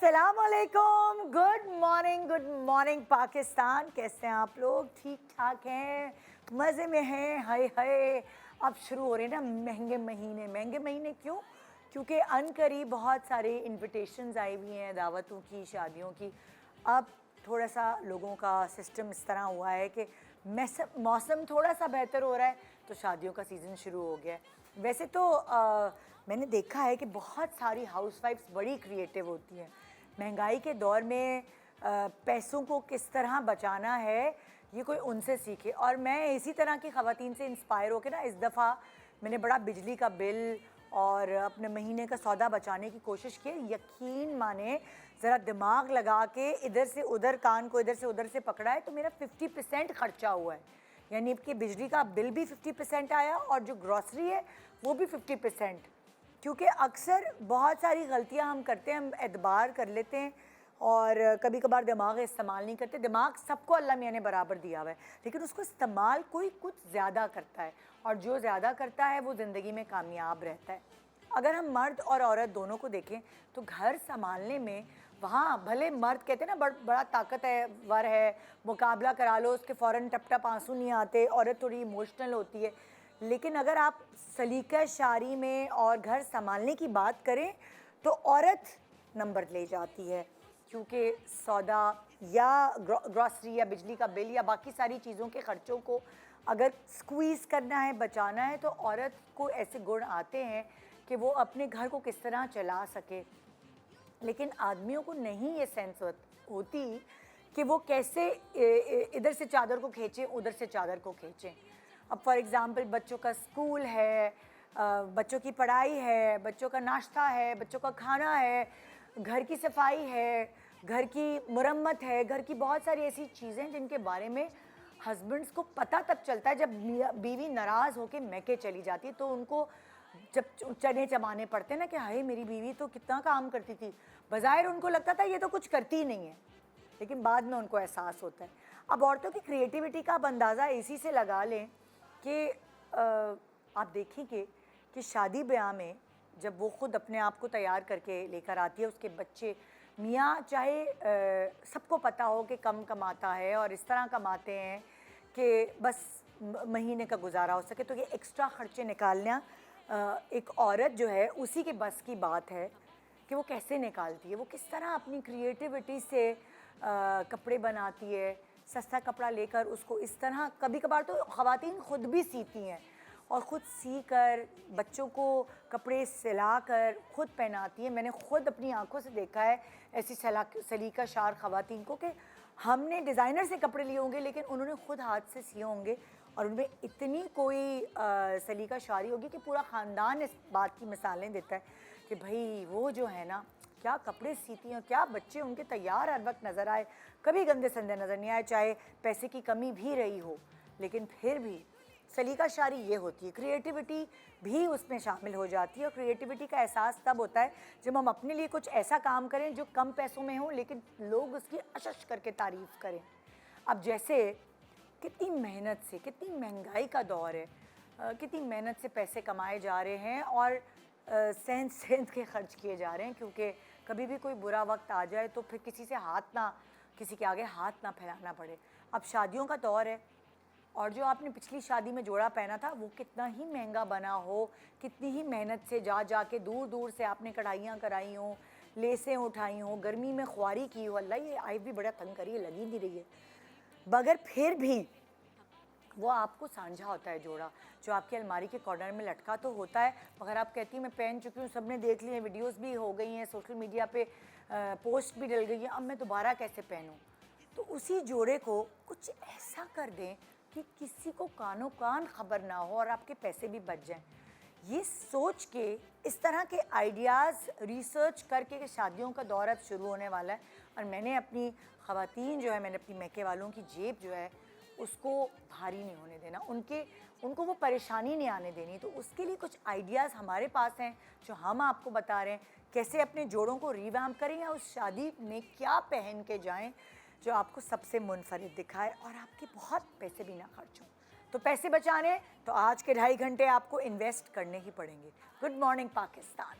अस्सलामुअलैकुम, good morning Pakistan. कैसे हैं आप लोग? ठीक ठाक हैं, मज़े में हैं? हाय हाय, अब शुरू हो रहे हैं ना महंगे महीने। महंगे महीने क्यों? क्योंकि अनकरीब बहुत सारे इनविटेशंस आई हुई हैं दावतों की, शादियों की। अब थोड़ा सा लोगों का सिस्टम इस तरह हुआ है कि मौसम थोड़ा सा बेहतर हो रहा है तो शादियों का सीज़न शुरू हो गया है। वैसे तो मैंने देखा है कि बहुत सारी हाउसवाइफ्स बड़ी क्रिएटिव होती हैं। महंगाई के दौर में पैसों को किस तरह बचाना है ये कोई उनसे सीखे। और मैं इसी तरह की ख़वातीन से इंस्पायर होकर ना इस दफ़ा मैंने बड़ा बिजली का बिल और अपने महीने का सौदा बचाने की कोशिश की। यकीन माने, ज़रा दिमाग लगा के इधर से उधर, कान को इधर से उधर से पकड़ा है तो मेरा 50% खर्चा हुआ है। यानी कि बिजली का बिल भी 50% आया और जो ग्रॉसरी है वो भी 50%। क्योंकि अक्सर बहुत सारी गलतियां हम करते हैं, हम एतबार कर लेते हैं और कभी कभार दिमाग इस्तेमाल नहीं करते। दिमाग सबको अल्लाह मियाँ ने बराबर दिया हुआ है, लेकिन उसको इस्तेमाल कोई कुछ ज़्यादा करता है और जो ज़्यादा करता है वो ज़िंदगी में कामयाब रहता है। अगर हम मर्द और औरत दोनों को देखें तो घर संभालने में वहाँ भले मर्द कहते हैं ना बड़ा ताकतवर है, मुकाबला करा लो उसके फ़ौरन टप टप आंसू नहीं आते, औरत थोड़ी इमोशनल होती है। लेकिन अगर आप सलीका शारी में और घर संभालने की बात करें तो औरत नंबर ले जाती है, क्योंकि सौदा या ग्रॉसरी या बिजली का बिल या बाकी सारी चीज़ों के ख़र्चों को अगर स्क्वीज़ करना है, बचाना है, तो औरत को ऐसे गुण आते हैं कि वो अपने घर को किस तरह चला सके। लेकिन आदमियों को नहीं ये सेंस होती कि वो कैसे इधर से चादर को खींचें, उधर से चादर को खींचें। अब फॉर एग्ज़ाम्पल बच्चों का स्कूल है, बच्चों की पढ़ाई है, बच्चों का नाश्ता है, बच्चों का खाना है, घर की सफाई है, घर की मुरम्मत है, घर की बहुत सारी ऐसी चीज़ें जिनके बारे में हस्बैंड्स को पता तब चलता है जब बीवी नाराज़ होकर मैके चली जाती है। तो उनको जब चने चबाने पड़ते हैं ना कि हाय मेरी बीवी तो कितना काम करती थी, बज़ाहिर उनको लगता था ये तो कुछ करती ही नहीं है, लेकिन बाद में उनको एहसास होता है। अब औरतों की क्रिएटिविटी का आप अंदाज़ा इसी से लगा लें कि आप देखेंगे कि शादी ब्याह में जब वो ख़ुद अपने आप को तैयार करके लेकर आती है, उसके बच्चे मियाँ चाहे सबको पता हो कि कम कमाता है और इस तरह कमाते हैं कि बस महीने का गुजारा हो सके, तो ये एक्स्ट्रा ख़र्चे निकालना एक औरत जो है उसी के बस की बात है कि वो कैसे निकालती है। वो किस तरह अपनी क्रिएटिविटी से कपड़े बनाती है, सस्ता कपड़ा लेकर उसको इस तरह, कभी कभार तो ख़वातीन ख़ुद भी सीती हैं और ख़ुद सी कर बच्चों को कपड़े सिला कर ख़ुद पहनाती हैं। मैंने ख़ुद अपनी आंखों से देखा है ऐसी सलीका शार ख़वातीन को कि हमने डिज़ाइनर से कपड़े लिए होंगे लेकिन उन्होंने ख़ुद हाथ से सिए होंगे और उनमें इतनी कोई सलीका शारी होगी कि पूरा ख़ानदान इस बात की मिसालें देता है कि भाई वो जो है ना क्या कपड़े सीती हैं, क्या बच्चे उनके तैयार हर वक्त नज़र आए, कभी गंदे संदे नज़र नहीं आए, चाहे पैसे की कमी भी रही हो, लेकिन फिर भी सलीका शारी ये होती है। क्रिएटिविटी भी उसमें शामिल हो जाती है और क्रिएटिविटी का एहसास तब होता है जब हम अपने लिए कुछ ऐसा काम करें जो कम पैसों में हो लेकिन लोग उसकी अशश करके तारीफ़ करें। अब जैसे कितनी मेहनत से, कितनी महंगाई का दौर है, कितनी मेहनत से पैसे कमाए जा रहे हैं और सेंध सेंध के खर्च किए जा रहे हैं, क्योंकि कभी भी कोई बुरा वक्त आ जाए तो फिर किसी के आगे हाथ ना फैलाना पड़े। अब शादियों का दौर है और जो आपने पिछली शादी में जोड़ा पहना था वो कितना ही महंगा बना हो, कितनी ही मेहनत से जा के दूर दूर से आपने कढ़ाइयाँ कराई हों, लेसें उठाई हों, गर्मी में ख्वारी की हो, अल्लाह ये आई भी बड़ा तंग करी है, लगी नहीं रही है, मगर फिर भी वो आपको साझा होता है जोड़ा जो आपकी अलमारी के कॉर्नर में लटका तो होता है, मगर आप कहती हैं मैं पहन चुकी हूँ, सबने देख ली है, वीडियोस भी हो गई हैं, सोशल मीडिया पे पोस्ट भी डल गई है, अब मैं दोबारा कैसे पहनूँ। तो उसी जोड़े को कुछ ऐसा कर दें कि किसी को कानो कान खबर ना हो और आपके पैसे भी बच जाएं। ये सोच के इस तरह के आइडियाज़ रिसर्च करके कि शादियों का दौर अब शुरू होने वाला है और मैंने अपनी ख़वातीन जो है, मैंने अपनी मैके वालों की जेब जो है उसको भारी नहीं होने देना, उनको वो परेशानी नहीं आने देनी। तो उसके लिए कुछ आइडियाज़ हमारे पास हैं जो हम आपको बता रहे हैं, कैसे अपने जोड़ों को रिवैम्प करें या उस शादी में क्या पहन के जाएं जो आपको सबसे मुनफरिद दिखाए और आपके बहुत पैसे भी ना खर्च हों। तो पैसे बचाने तो आज के 2.5 घंटे आपको इन्वेस्ट करने ही पड़ेंगे। Good morning Pakistan.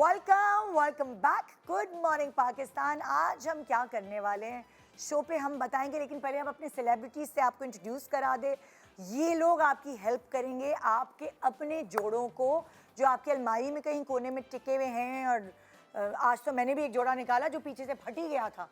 Welcome back. Good morning Pakistan. आज हम क्या करने वाले हैं शो पे हम बताएंगे, लेकिन पहले हम अपने सेलिब्रिटीज से आपको इंट्रोड्यूस करा दे। ये लोग आपकी हेल्प करेंगे आपके अपने जोड़ों को जो आपकी अलमारी में कहीं कोने में टिके हुए हैं। और आज तो मैंने भी एक जोड़ा निकाला जो पीछे से फट ही गया था,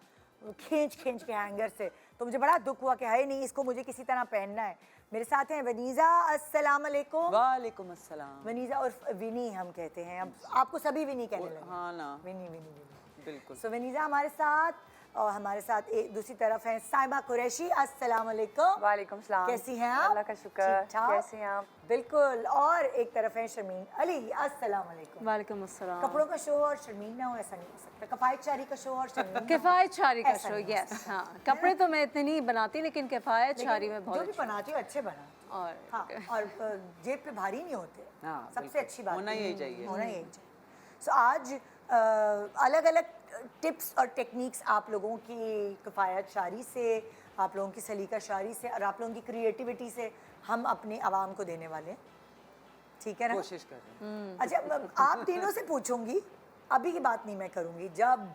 खींच के हैंगर से, तो मुझे बड़ा दुख हुआ कि है नहीं, इसको मुझे किसी तरह पहनना है। मेरे साथ हैं वनीज़ा। अस्सलाम वालेकुम। वालेकुम अस्सलाम। वनीज़ा और विनी हम कहते हैं, अब आपको सभी विनी कहने लगे। हाँ ना, विनी विनी विनी बिल्कुल। सो वनीज़ा हमारे साथ, और हमारे साथ एक दूसरी तरफ हैं साइमा कुरैशी। अस्सलाम वालेकुम। वालेकुम सलाम। कैसी हैं आप? अल्लाह का शुक्र। ठीक-ठाक? कैसे हैं आप? बिल्कुल। और एक तरफ है शर्मीन अली। अस्सलाम वालेकुम। वालेकुम अस्सलाम। कपड़ों का शो और शर्मीन ना हो ऐसा नहीं हो सकता। किफायत शारी का शो और शर्मीन किफायत शारी का ऐसा शो, नहीं हो यस। हाँ, कपड़े तो मैं इतने नहीं बनाती, लेकिन किफायत शारी में जो बहुत भी बनाती हो अच्छे बना। और हाँ, और जेब पे भारी नहीं होते। हाँ, सबसे बिल्कुल। अच्छी बात होना यही चाहिए। होना यही चाहिए। सो आज अलग अलग टिप्स और टेक्निक्स आप लोगों की किफ़ायत शारी से, आप लोगों की सलीका शारी से और आप लोगों की क्रिएटिविटी से हम अपने आवाम को देने वाले हैं। ठीक है ना? कोशिश कर रहे हैं। अच्छा, आप तीनों से पूछूंगी, अभी की बात नहीं मैं करूंगी। जब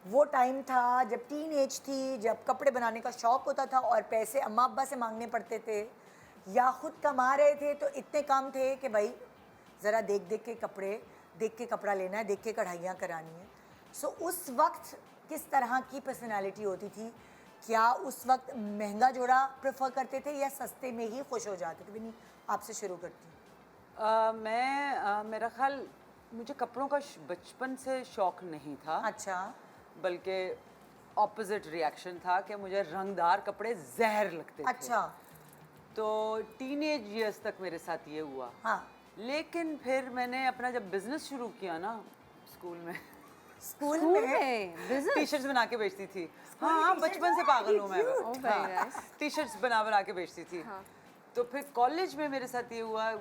वो टाइम था, जब टीन एज थी, जब कपड़े बनाने का शौक़ होता था और पैसे अम्मा अब्बा से मांगने पड़ते थे या ख़ुद कमा रहे थे, तो इतने कम थे कि भाई ज़रा देख देख के कपड़े, देख के कपड़ा लेना है, देख के कढ़ाइयाँ करानी है। सो उस वक्त किस तरह की पर्सनालिटी होती थी? क्या उस वक्त महंगा जोड़ा प्रेफर करते थे या सस्ते में ही खुश हो जाते थे? विनी, आपसे शुरू करती हूँ। मेरा ख्याल मुझे कपड़ों का बचपन से शौक नहीं था। अच्छा। बल्कि ऑपोजिट रिएक्शन था कि मुझे रंगदार कपड़े जहर लगते थे। अच्छा। तो टीनेज ईयर्स तक मेरे साथ ये हुआ। हाँ। लेकिन फिर मैंने अपना जब बिजनेस शुरू किया ना, स्कूल में बिजनेस टी शर्ट्स बना के बेचती थी। हाँ, बचपन से पागल हूँ मैं। very nice. टी शर्ट्स बना के बेचती थी। तो फिर कॉलेज में मेरे साथ ये हुआ,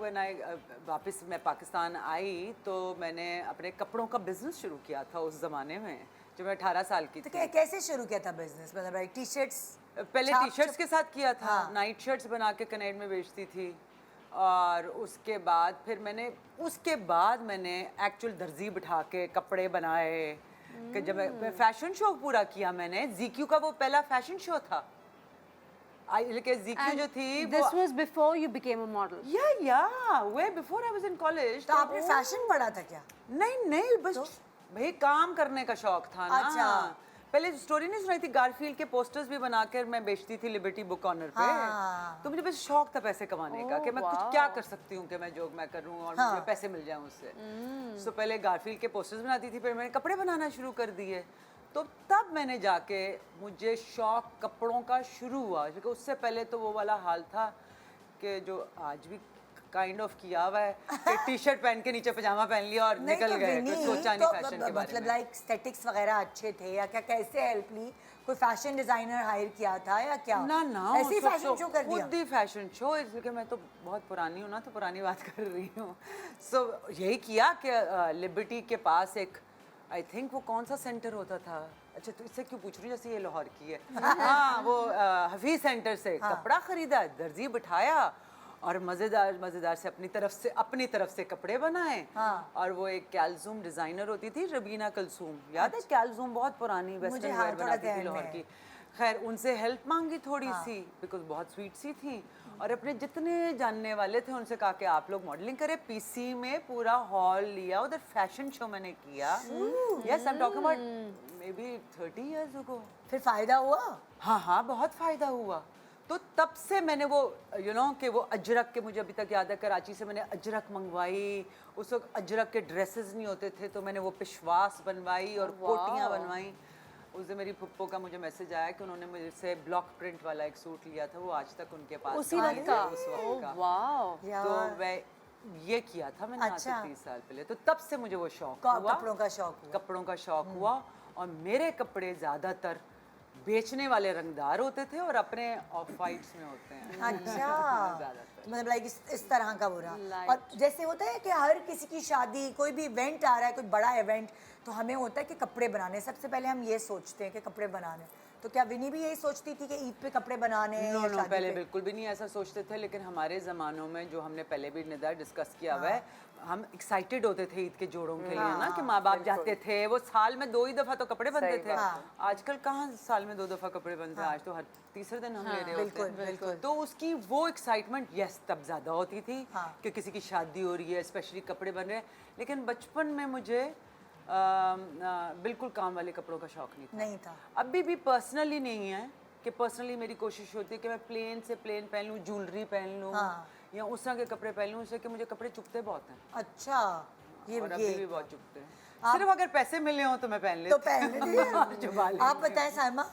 वापस मैं पाकिस्तान आई तो मैंने अपने कपड़ों का बिजनेस शुरू किया था उस ज़माने में, जब मैं 18 साल की तो थी। कैसे शुरू किया था बिजनेस? मतलब भाई टी शर्ट्स पहले टी शर्ट्स के साथ किया था। हाँ। नाइट शर्ट्स बना के कनेड में बेचती थी। और उसके बाद मैंने एक्चुअल दर्जी बिठा के कपड़े बनाए। कि जब मैं फैशन शो पूरा किया मैंने, ZQ का वो पहला फैशन शो था। लेकिन ZQ जो थी वो this was before you became a model. way before I was in college। तो आपने फैशन पढ़ा था क्या? नहीं, बस भाई काम करने का शौक था ना। अच्छा। पहले स्टोरी नहीं सुनाई थी, गारफील्ड के पोस्टर्स भी बनाकर मैं बेचती थी लिबर्टी बुक कॉर्नर पे। हाँ। तो मुझे बस शौक था पैसे कमाने का, कि मैं कुछ क्या कर सकती हूँ कि मैं जो मैं करूँ और मुझे पैसे मिल जाएं उससे। तो पहले गारफील्ड के पोस्टर्स बनाती थी, फिर मैंने कपड़े बनाना शुरू कर दिए। तो तब मैंने जाके मुझे शौक कपड़ों का शुरू हुआ, क्योंकि उससे पहले तो वो वाला हाल था कि जो आज भी काइंड ऑफ किया हुआ है कि टी शर्ट पहन के नीचे पजामा पहन लिया और निकल गए, कुछ सोचा नहीं फैशन के बारे मतलब में। लाइक स्टेटिक्स वगैरह अच्छे थे या क्या? कैसे हेल्प ली? कोई फैशन डिजाइनर हायर किया था या क्या? ना ऐसे ही फैशन शो कर दिया? खुद ही फैशन शो, इसलिए मैं तो बहुत पुरानी हूँ ना, तो पुरानी बात कर रही हूँ। सो यही किया कि लिबर्टी के पास एक, आई थिंक वो कौन सा सेंटर होता था, अच्छा तो इससे क्यों पूछ रही हूँ, जैसे ये लाहौर की है। हाँ, वो हफीज सेंटर से कपड़ा खरीदा, दर्जी बिठाया और मज़ेदार से अपनी तरफ से कपड़े बनाए। हाँ। और वो एक कैल्जूम डिज़ाइनर होती थी, रबीना कलसूम, याद है? कैल्जूम बहुत पुरानी वेस्टर्न वेयर बनाती थी लाहौर की। खैर उनसे हेल्प मांगी थोड़ी सी, बिकॉज बहुत स्वीट सी थी, और अपने जितने जानने वाले थे उनसे कहा कि आप लोग मॉडलिंग करें। पीसी में पूरा हॉल लिया, उधर फैशन शो मैंने किया। Yes, I am talking about may be 30 years ago। फिर फायदा हुआ? हाँ, बहुत फ़ायदा हुआ। तो तब से मैंने वो कि वो अजरक के, मुझे अभी तक याद है, कराची से मैंने अजरक मंगवाई। उस वक्त अजरक के ड्रेसेस नहीं होते थे, तो मैंने वो पिशवास बनवाई और कोटियाँ बनवाई। उस दिन मेरी पुप्पो का मुझे मैसेज आया कि उन्होंने मुझे से ब्लॉक प्रिंट वाला एक सूट लिया था, वो आज तक उनके पास उसी वक्त का? उस वक्त का। वाओ। तो मैं ये किया था मैंने आज से 30 साल पहले। तो तब से मुझे वो शौक हुआ, कपड़ों का शौक हुआ। और मेरे कपड़े ज़्यादातर बेचने वाले रंगदार होते थे और अपने ऑफ वाइट्स में होते हैं। अच्छा। मतलब लाइक इस तरह का बुरा। और जैसे होता है कि हर किसी की शादी, कोई भी इवेंट आ रहा है, कोई बड़ा इवेंट, तो हमें होता है कि कपड़े बनाने, सबसे पहले हम ये सोचते हैं कि कपड़े बनाने, तो क्या विनी भी यही सोचती थी कि ईद पे कपड़े बनाने हैं नो या नो शादी पहले पे? बिल्कुल भी नहीं ऐसा सोचते थे, लेकिन हमारे ज़मानों में जो हमने पहले भी निदा डिस्कस किया हुआ है, हम एक्साइटेड होते थे ईद के जोड़ों के लिए ना, कि माँ बाप जाते थे, वो साल में 2 ही दफ़ा तो कपड़े बनते थे। आजकल कहाँ साल में 2 दफ़ा कपड़े बनते हैं, आज तो हर तीसरे दिन हम ले रहे होते बिल्कुल हैं। बिल्कुल। तो उसकी वो एक्साइटमेंट यस तब ज़्यादा होती थी कि किसी की शादी हो रही है, स्पेशली कपड़े बन रहे हैं। लेकिन बचपन में मुझे बिल्कुल काम वाले कपड़ों का शौक नहीं था। अभी भी पर्सनली नहीं है कि पर्सनली मेरी कोशिश होती है कि मैं प्लेन से प्लेन पहन लूँ, ज्वेलरी पहन लूँ या उस तरह के कपड़े पहन लूँ, उससे कि मुझे कपड़े चुभते बहुत हैं। अच्छा, ये और अभी भी बहुत चुभते हैं। सिर्फ अगर पैसे मिले हों तो मैं पहन लेती तो पहन लेती चुभा हूँ। आप बताएं साइमा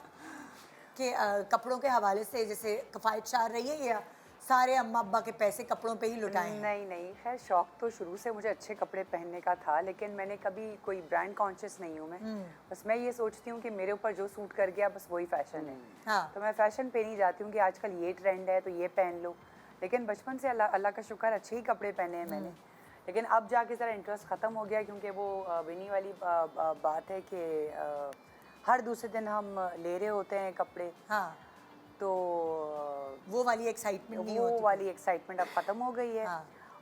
कि कपड़ों के हवाले से जैसे किफ़ायत शार रही है या सारे अम्मा अब्बा के पैसे कपड़ों पे ही लुटाए हैं? नहीं, खैर शौक तो शुरू से मुझे अच्छे कपड़े पहनने का था, लेकिन मैंने कभी कोई ब्रांड कॉन्शियस नहीं हूँ मैं। बस मैं ये सोचती हूँ कि मेरे ऊपर जो सूट कर गया बस वही फैशन है। तो मैं फैशन पे नहीं जाती हूँ कि आजकल ये ट्रेंड है तो ये पहन लो। लेकिन बचपन से अल्लाह का शुक्र अच्छे ही कपड़े पहने हैं मैंने। लेकिन अब जाके ज़रा इंटरेस्ट ख़त्म हो गया, क्योंकि वो विनी वाली बात है कि हर दूसरे दिन हम ले रहे होते हैं कपड़े। तो वो वाली एक्साइटमेंट नहीं वो होती। वाली एक्साइटमेंट अब ख़त्म हो गई है।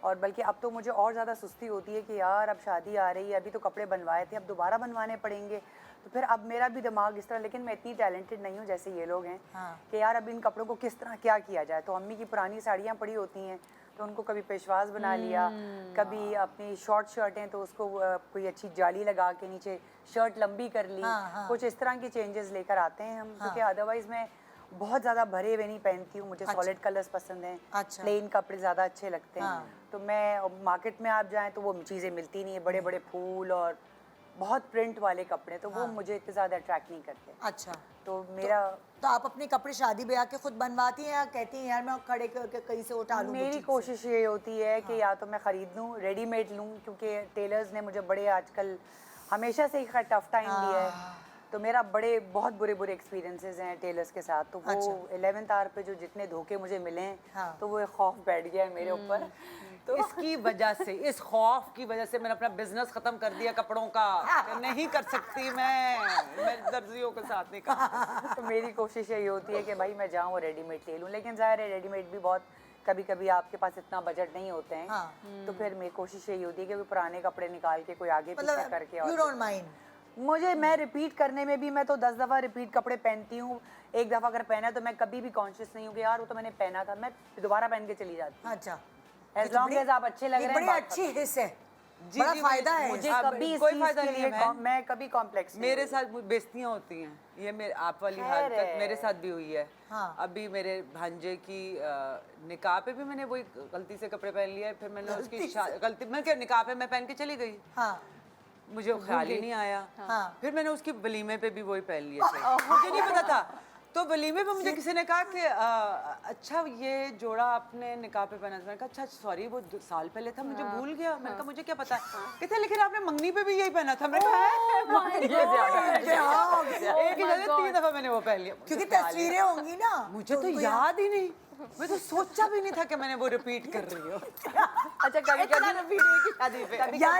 और बल्कि अब तो मुझे और ज़्यादा सुस्ती होती है कि यार अब शादी आ रही है, अभी तो कपड़े बनवाए थे, अब दोबारा बनवाने पड़ेंगे। तो फिर अब मेरा भी दिमाग इस तरह, लेकिन मैं इतनी टैलेंटेड नहीं हूँ जैसे ये लोग हैं कि यार अब इन कपड़ों को किस तरह क्या किया जाए। तो अम्मी की पुरानी साड़ियाँ पड़ी होती हैं तो उनको कभी पेशवाज बना लिया, कभी अपनी शॉर्ट शर्टें तो उसको कोई अच्छी जाली लगा के नीचे शर्ट लंबी कर ली। कुछ इस तरह की चेंजेस लेकर आते हैं हम, क्योंकि अदरवाइज़ मैं बहुत ज़्यादा भरे हुए नहीं पहनती हूँ। मुझे सॉलिड कलर्स पसंद हैं। प्लेन कपड़े ज़्यादा अच्छे लगते हैं। तो मैं मार्केट में आप जाएँ तो वो चीज़ें मिलती नहीं है, बड़े बड़े फूल और बहुत प्रिंट वाले कपड़े, तो वो मुझे इतने ज़्यादा अट्रैक्ट नहीं करते। अच्छा, तो मेरा तो आप अपने कपड़े शादी ब्याह के खुद बनवाती हैं या कहती हैं यार मैं खड़े करके कहीं से उठा लूँ? मेरी कोशिश ये होती है कि या तो मैं ख़रीद लूँ, रेडीमेड लूँ, क्योंकि टेलर्स ने मुझे बड़े आजकल हमेशा से ही टफ टाइम दिया है। तो मेरा बहुत बुरे एक्सपीरियंसेस हैं टेलर्स के साथ। तो वो 11th आवर पे जो जितने धोखे मुझे मिले हैं तो वो एक खौफ बैठ गया है मेरे ऊपर। तो इसकी वजह से, इस खौफ की वजह से मैंने अपना बिजनेस खत्म कर दिया कपड़ों का। नहीं कर सकती मैं दर्जियों के साथ नहीं कर। तो मेरी कोशिश यही होती है कि भाई मैं जाऊँ और रेडीमेड ले लूँ, लेकिन ज़ाहिर है रेडीमेड भी बहुत कभी कभी आपके पास इतना बजट नहीं होते हैं। तो फिर मेरी कोशिश यही होती है कि पुराने कपड़े निकाल के कोई आगे पीछे करके। You don't mind? मैं रिपीट करने में भी, मैं तो 10 दफ़ा रिपीट कपड़े पहनती हूँ। एक दफ़ा अगर पहना तो मैं कभी भी कॉन्शियस नहीं हूँ कि यार वो तो मैंने पहना था, मैं दोबारा पहन के चली जाती हूँ। अच्छा, एज लॉन्ग एज आप अच्छे लग रहे हैं। बड़ी अच्छी हिस्स है, बड़ा फायदा है। मुझे कभी इस चीज़ के लिए मैं कभी कॉम्प्लेक्स मेरे साथ बेइज्जतियां होती हैं, ये मेरे आप वाली हरकत मेरे साथ भी हुई है। अभी मेरे भांजे की निकाह पे भी मैंने वही गलती से कपड़े पहन लिया, फिर मैंने उसकी गलती, मैं क्या निकाह पे मैं पहन के चली गई, मुझे ख्याल ही नहीं आया। फिर मैंने उसकी वलीमे पे भी वही पहन लिए थे, मुझे नहीं पता था। तो वलीमे पे मुझे किसी ने कहा कि अच्छा ये जोड़ा आपने निकाह पे पहना था। मैंने कहा अच्छा सॉरी वो साल पहले था, मुझे भूल गया। मैंने कहा मुझे क्या पता। कहते लेकिन आपने मंगनी पे भी यही पहना था। मैंने कहा एक ही जगह 3 दफा मैंने वो पहन लिया, क्योंकि तस्वीरें होंगी ना। मुझे तो याद ही नहीं, मैं तो सोचा भी नहीं था कि मैंने वो रिपीट कर रही हूँ। अच्छा कभी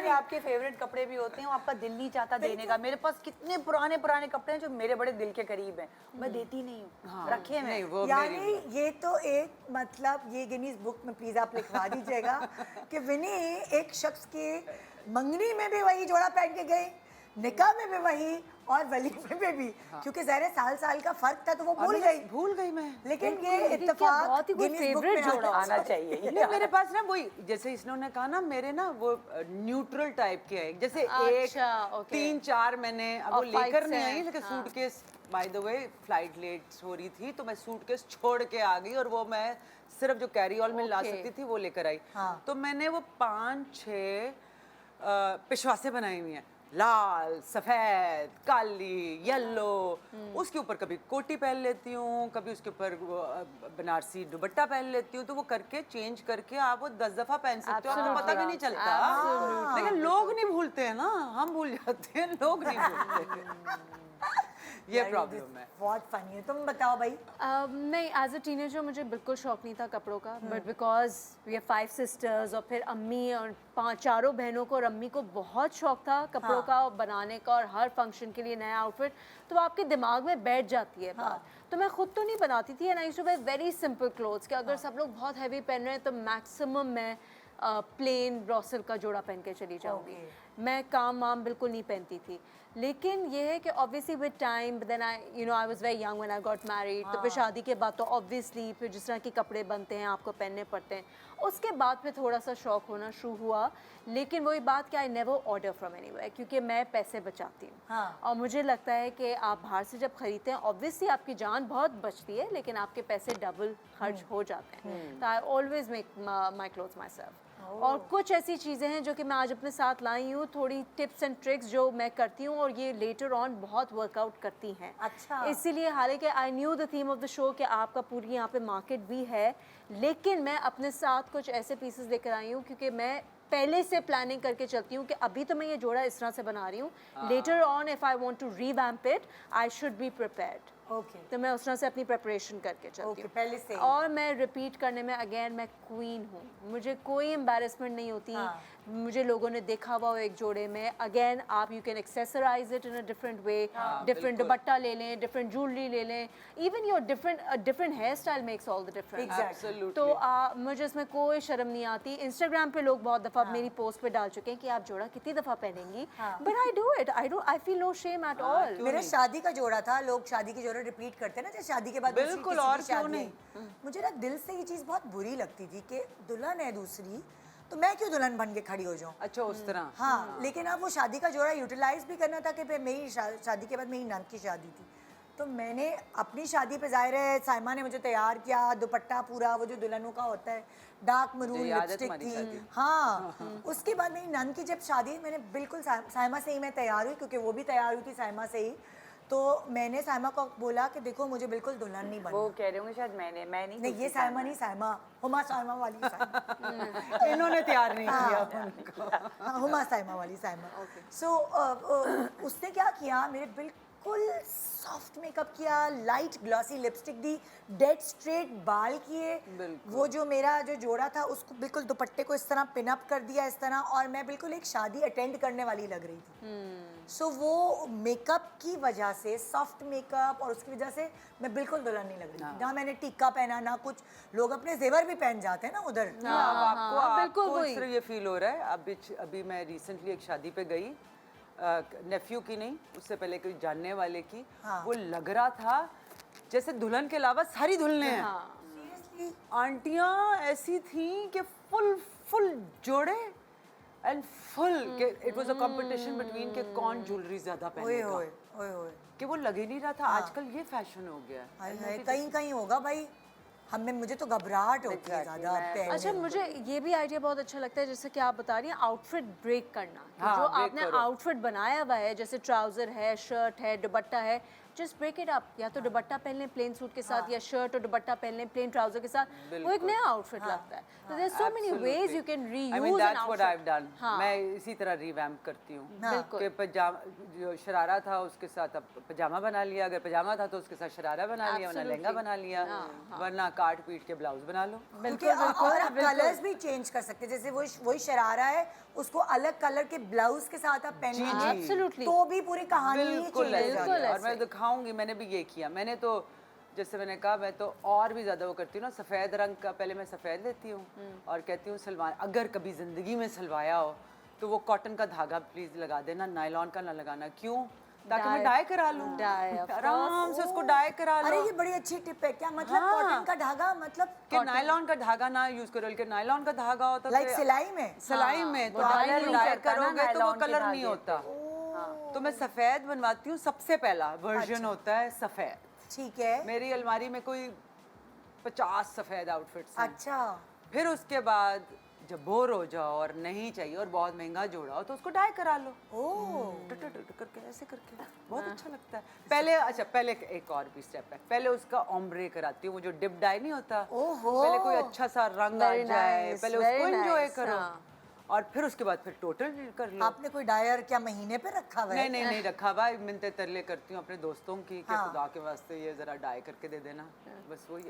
आपके फेवरेट कपड़े भी होते हैं, आपका दिल नहीं चाहता देने का। मेरे पास कितने पुराने कपड़े हैं जो मेरे बड़े दिल के करीब हैं, मैं देती नहीं हूँ, रखे हैं। यानी ये तो एक मतलब ये गिनीज बुक में प्लीज आप लिखवा दीजिएगा कि विनी एक शख्स के मंगनी में भी वही जोड़ा पहन के गए, निकाह में भी वही और वलीमे में भी। क्योंकि ज़ाहिर साल का फर्क था तो वो भूल गई मैं। लेकिन ये इत्तेफाक बहुत ही फेवरेट जोड़ा आना चाहिए। मेरे पास ना वही, जैसे इसने कहा ना, मेरे ना वो न्यूट्रल टाइप के हैं, जैसे एक 3-4 मैंने अब वो लेकर नहीं आई, लेकिन suitcase by the way flight late हो रही थी तो मैं सूटकेस छोड़ के आ गई और वो मैं सिर्फ जो कैरी ऑल में ला सकती थी वो लेकर आई। तो मैंने वो 5-6 पिशवासे बनाई हुई हैं, लाल, सफ़ेद, काली, येलो। उसके ऊपर कभी कोटी पहन लेती हूँ, कभी उसके ऊपर बनारसी दुपट्टा पहन लेती हूँ। तो वो करके चेंज करके आप वो 10 दफ़ा पहन सकते हो, आपको पता भी नहीं चलता। लेकिन लोग नहीं भूलते हैं ना, हम भूल जाते हैं, लोग नहीं भूलते। ये प्रॉब्लम है। बहुत फनी है। तुम बताओ भाई। नहीं, एज अ टीनेजर मुझे बिल्कुल शौक नहीं था कपड़ों का, but because we are 5 sisters और फिर अम्मी और 4 बहनों को और अम्मी को बहुत शौक था कपड़ों का बनाने का, और हर फंक्शन के लिए नया आउटफिट, तो वो आपके दिमाग में बैठ जाती है बात। तो मैं खुद तो नहीं बनाती थी, and I used to wear very simple clothes, कि अगर सब लोग बहुत हैवी पहन रहे हैं तो मैक्सिमम मैं प्लेन ब्रॉसल का जोड़ा पहन के चली जाऊंगी। मैं काम वाम बिल्कुल नहीं पहनती थी। लेकिन ये है कि obviously with time, then I was very young when I got married, तो फिर शादी के बाद तो ऑब्वियसली फिर जिस तरह के कपड़े बनते हैं आपको पहनने पड़ते हैं, उसके बाद फिर थोड़ा सा शौक होना शुरू हुआ। लेकिन वही बात कि I never order from anywhere, क्योंकि मैं पैसे बचाती हूँ। और मुझे लगता है कि आप बाहर से जब खरीदते हैं, ऑब्वियसली आपकी जान बहुत बचती है, लेकिन आपके पैसे डबल खर्च हो जाते हैं। तो I always make my clothes my self. और कुछ ऐसी चीज़ें हैं जो कि मैं आज अपने साथ लाई हूँ, थोड़ी टिप्स एंड ट्रिक्स जो मैं करती हूँ, और ये लेटर ऑन बहुत वर्कआउट करती हैं। अच्छा। इसीलिए हालांकि I knew the theme of the show कि आपका पूरी यहाँ पे मार्केट भी है, लेकिन मैं अपने साथ कुछ ऐसे पीसेस लेकर आई हूँ क्योंकि मैं पहले से प्लानिंग करके चलती हूँ कि अभी तो मैं ये जोड़ा इस तरह से बना रही हूँ, later on if I want to revamp it, I should be prepared. Okay. तो मैं उस तरह से अपनी प्रिपरेशन करके चलती हूँ पहले से। और मैं रिपीट करने में अगेन मैं क्वीन हूँ, मुझे कोई एम्बैरेसमेंट नहीं होती। मुझे लोगों ने देखा हुआ हो एक जोड़े में, अगेन आप you can accessorise it in a different way, different dupatta ले लें, डिफरेंट ज्वेलरी ले लें, even your different hairstyle makes all the difference. तो मुझे इसमें कोई शर्म नहीं आती। इंस्टाग्राम पे लोग बहुत दफ़ा मेरी पोस्ट पे डाल चुके हैं कि आप जोड़ा कितनी दफ़ा पहनेंगी, but I do it, I feel no shame at all. मेरा शादी का जोड़ा था, लोग शादी के जोड़े रिपीट करते हैं ना, जैसे शादी के बाद दूसरी बिल्कुल, किसी की और क्यों शादी नहीं? है। मुझे ना दिल से ये चीज़ बहुत बुरी लगती थी कि दुल्हन है दूसरी, तो मैं क्यों दुल्हन बन के खड़ी हो जाऊँ। अच्छा, उस तरह। हाँ, लेकिन अब वो शादी का जोड़ा यूटिलाइज भी करना था कि फिर मेरी शादी के बाद मेरी नंद की शादी थी, तो मैंने अपनी शादी पे ज़ाहिर है साइमा ने मुझे तैयार किया, दुपट्टा पूरा वो जो दुल्हनों का होता है, डार्क मरून लिपस्टिक थी। हाँ, उसके बाद मेरी नंद की जब शादी, मैंने बिल्कुल साइमा से ही मैं तैयार हुई, क्योंकि वो भी तैयार हुई थी साइमा से ही। तो मैंने साइमा को बोला कि देखो मुझे बिल्कुल दुल्हन नहीं बनना। वो कह रहे होंगे शायद मैं नहीं ये साइमा नहीं, साइमा हुमा साइमा वाली साइमा। इन्होंने तैयार नहीं किया उनको। हाँ, हुमा साइमा वाली साइमा। सो उसने क्या किया, मेरे बिल्कुल सॉफ्ट मेकअप किया, लाइट ग्लॉसी लिपस्टिक दी, डेड स्ट्रेट बाल किए, वो जो मेरा जो जोड़ा था उसको बिल्कुल दुपट्टे को इस तरह पिन अप कर दिया इस तरह, और मैं बिल्कुल एक शादी अटेंड करने वाली लग रही थी। सो वो मेकअप की वजह से, सॉफ्ट मेकअप, और उसकी वजह से मैं बिल्कुल दुल्हन नहीं लग रही थी। ना मैंने टिक्का पहना, ना कुछ। लोग अपने जेवर भी पहन जाते हैं ना उधर। आपको इस तरह ये फील हो रहा है। अभी मैं रिसेंटली एक शादी पे गई, नेफ्यू की नहीं, उससे पहले कोई जानने वाले की। वो लग रहा था जैसे दुल्हन के अलावा सारी दुल्हनें हैं। आंटियां ऐसी थी कि फुल जोड़े एंड फुल के it was a competition between के कौन ज्वेलरी ज्यादा पहनेगा। कि वो लग ही नहीं रहा था। आजकल ये फैशन हो गया है। कहीं कहीं होगा भाई, मुझे तो घबराहट होती है ज़्यादा पहनने में। अच्छा, मुझे ये भी आइडिया बहुत अच्छा लगता है, जैसे कि आप बता रही हैं आउटफिट ब्रेक करना, कि हाँ, जो break आपने करो। आउटफिट बनाया हुआ है, जैसे ट्राउजर है, शर्ट है, दुपट्टा है, जस्ट ब्रेक इट अप। या तो दुपट्टा पहन लें प्लेन सूट के साथ, या शर्ट और दुपट्टा पहन लें प्लेन ट्राउजर के साथ, वो एक नया आउटफिट लगता है। तो there so many ways you can reuse an outfit. मैं इसी तरह रिवैम्प करती हूँ। बिल्कुल। कि पजामा, जो शरारा था उसके साथ अब पजामा बना लिया, अगर पजामा था तो उसके साथ शरारा बना लिया, वरना लहंगा बना लिया, वरना काट पीट के ब्लाउज बना लो। और आप कलर्स भी चेंज कर सकते हैं, जैसे वही शरारा है, उसको अलग कलर के ब्लाउज के साथ आप पहन लीजिए, Absolutely। तो भी पूरी कहानी ही बिल्कुल change हो ऐसा। जाती है। और मैं दिखाऊंगी, मैंने भी ये किया। मैंने तो जैसे मैंने कहा, मैं तो और भी ज़्यादा वो करती हूँ ना, सफ़ेद रंग का पहले मैं सफ़ेद लेती हूँ और कहती हूँ सलवार, अगर कभी ज़िंदगी में सलवाया हो तो वो कॉटन का धागा प्लीज़ लगा देना, नायलॉन का ना लगाना। क्यों? ताकि मैं डाई करा लूँ, आराम से उसको डाई करा लो। अरे ये बड़ी अच्छी टिप है। क्या मतलब कॉटन का धागा, मतलब कि नायलॉन का धागा ना यूज करो, लेकिन नायलॉन का धागा होता लाइक सिलाई में। सिलाई में तो आप डाई करोगे तो वो कलर नहीं होता। तो मैं सफ़ेद बनवाती हूँ। सबसे पहला वर्जन होता है सफ़ेद। ठीक है। मेरी अलमारी में कोई 50 सफ़ेद आउटफिट्स हैं। अच्छा। फिर उसके बाद जब बोर हो जाओ और नहीं चाहिए और बहुत महंगा जोड़ा हो तो उसको डाई करा लो। करके ऐसे करके बहुत अच्छा लगता है। पहले एक और भी स्टेप है। पहले उसका ओम्ब्रे कराती हूँ, वो जो डिप डाई नहीं होता। पहले कोई अच्छा सा रंग आ जाए, पहले उसको एंजॉय करो। और फिर उसके बाद फिर टोटल कर लो। आपने कोई डायर क्या महीने पे रखा हुआ है? नहीं रखा भाई, मिन्नतें तरले करती हूँ अपने दोस्तों की कि हाँ। खुदा के वास्ते ये जरा डाई करके दे देना, बस वही।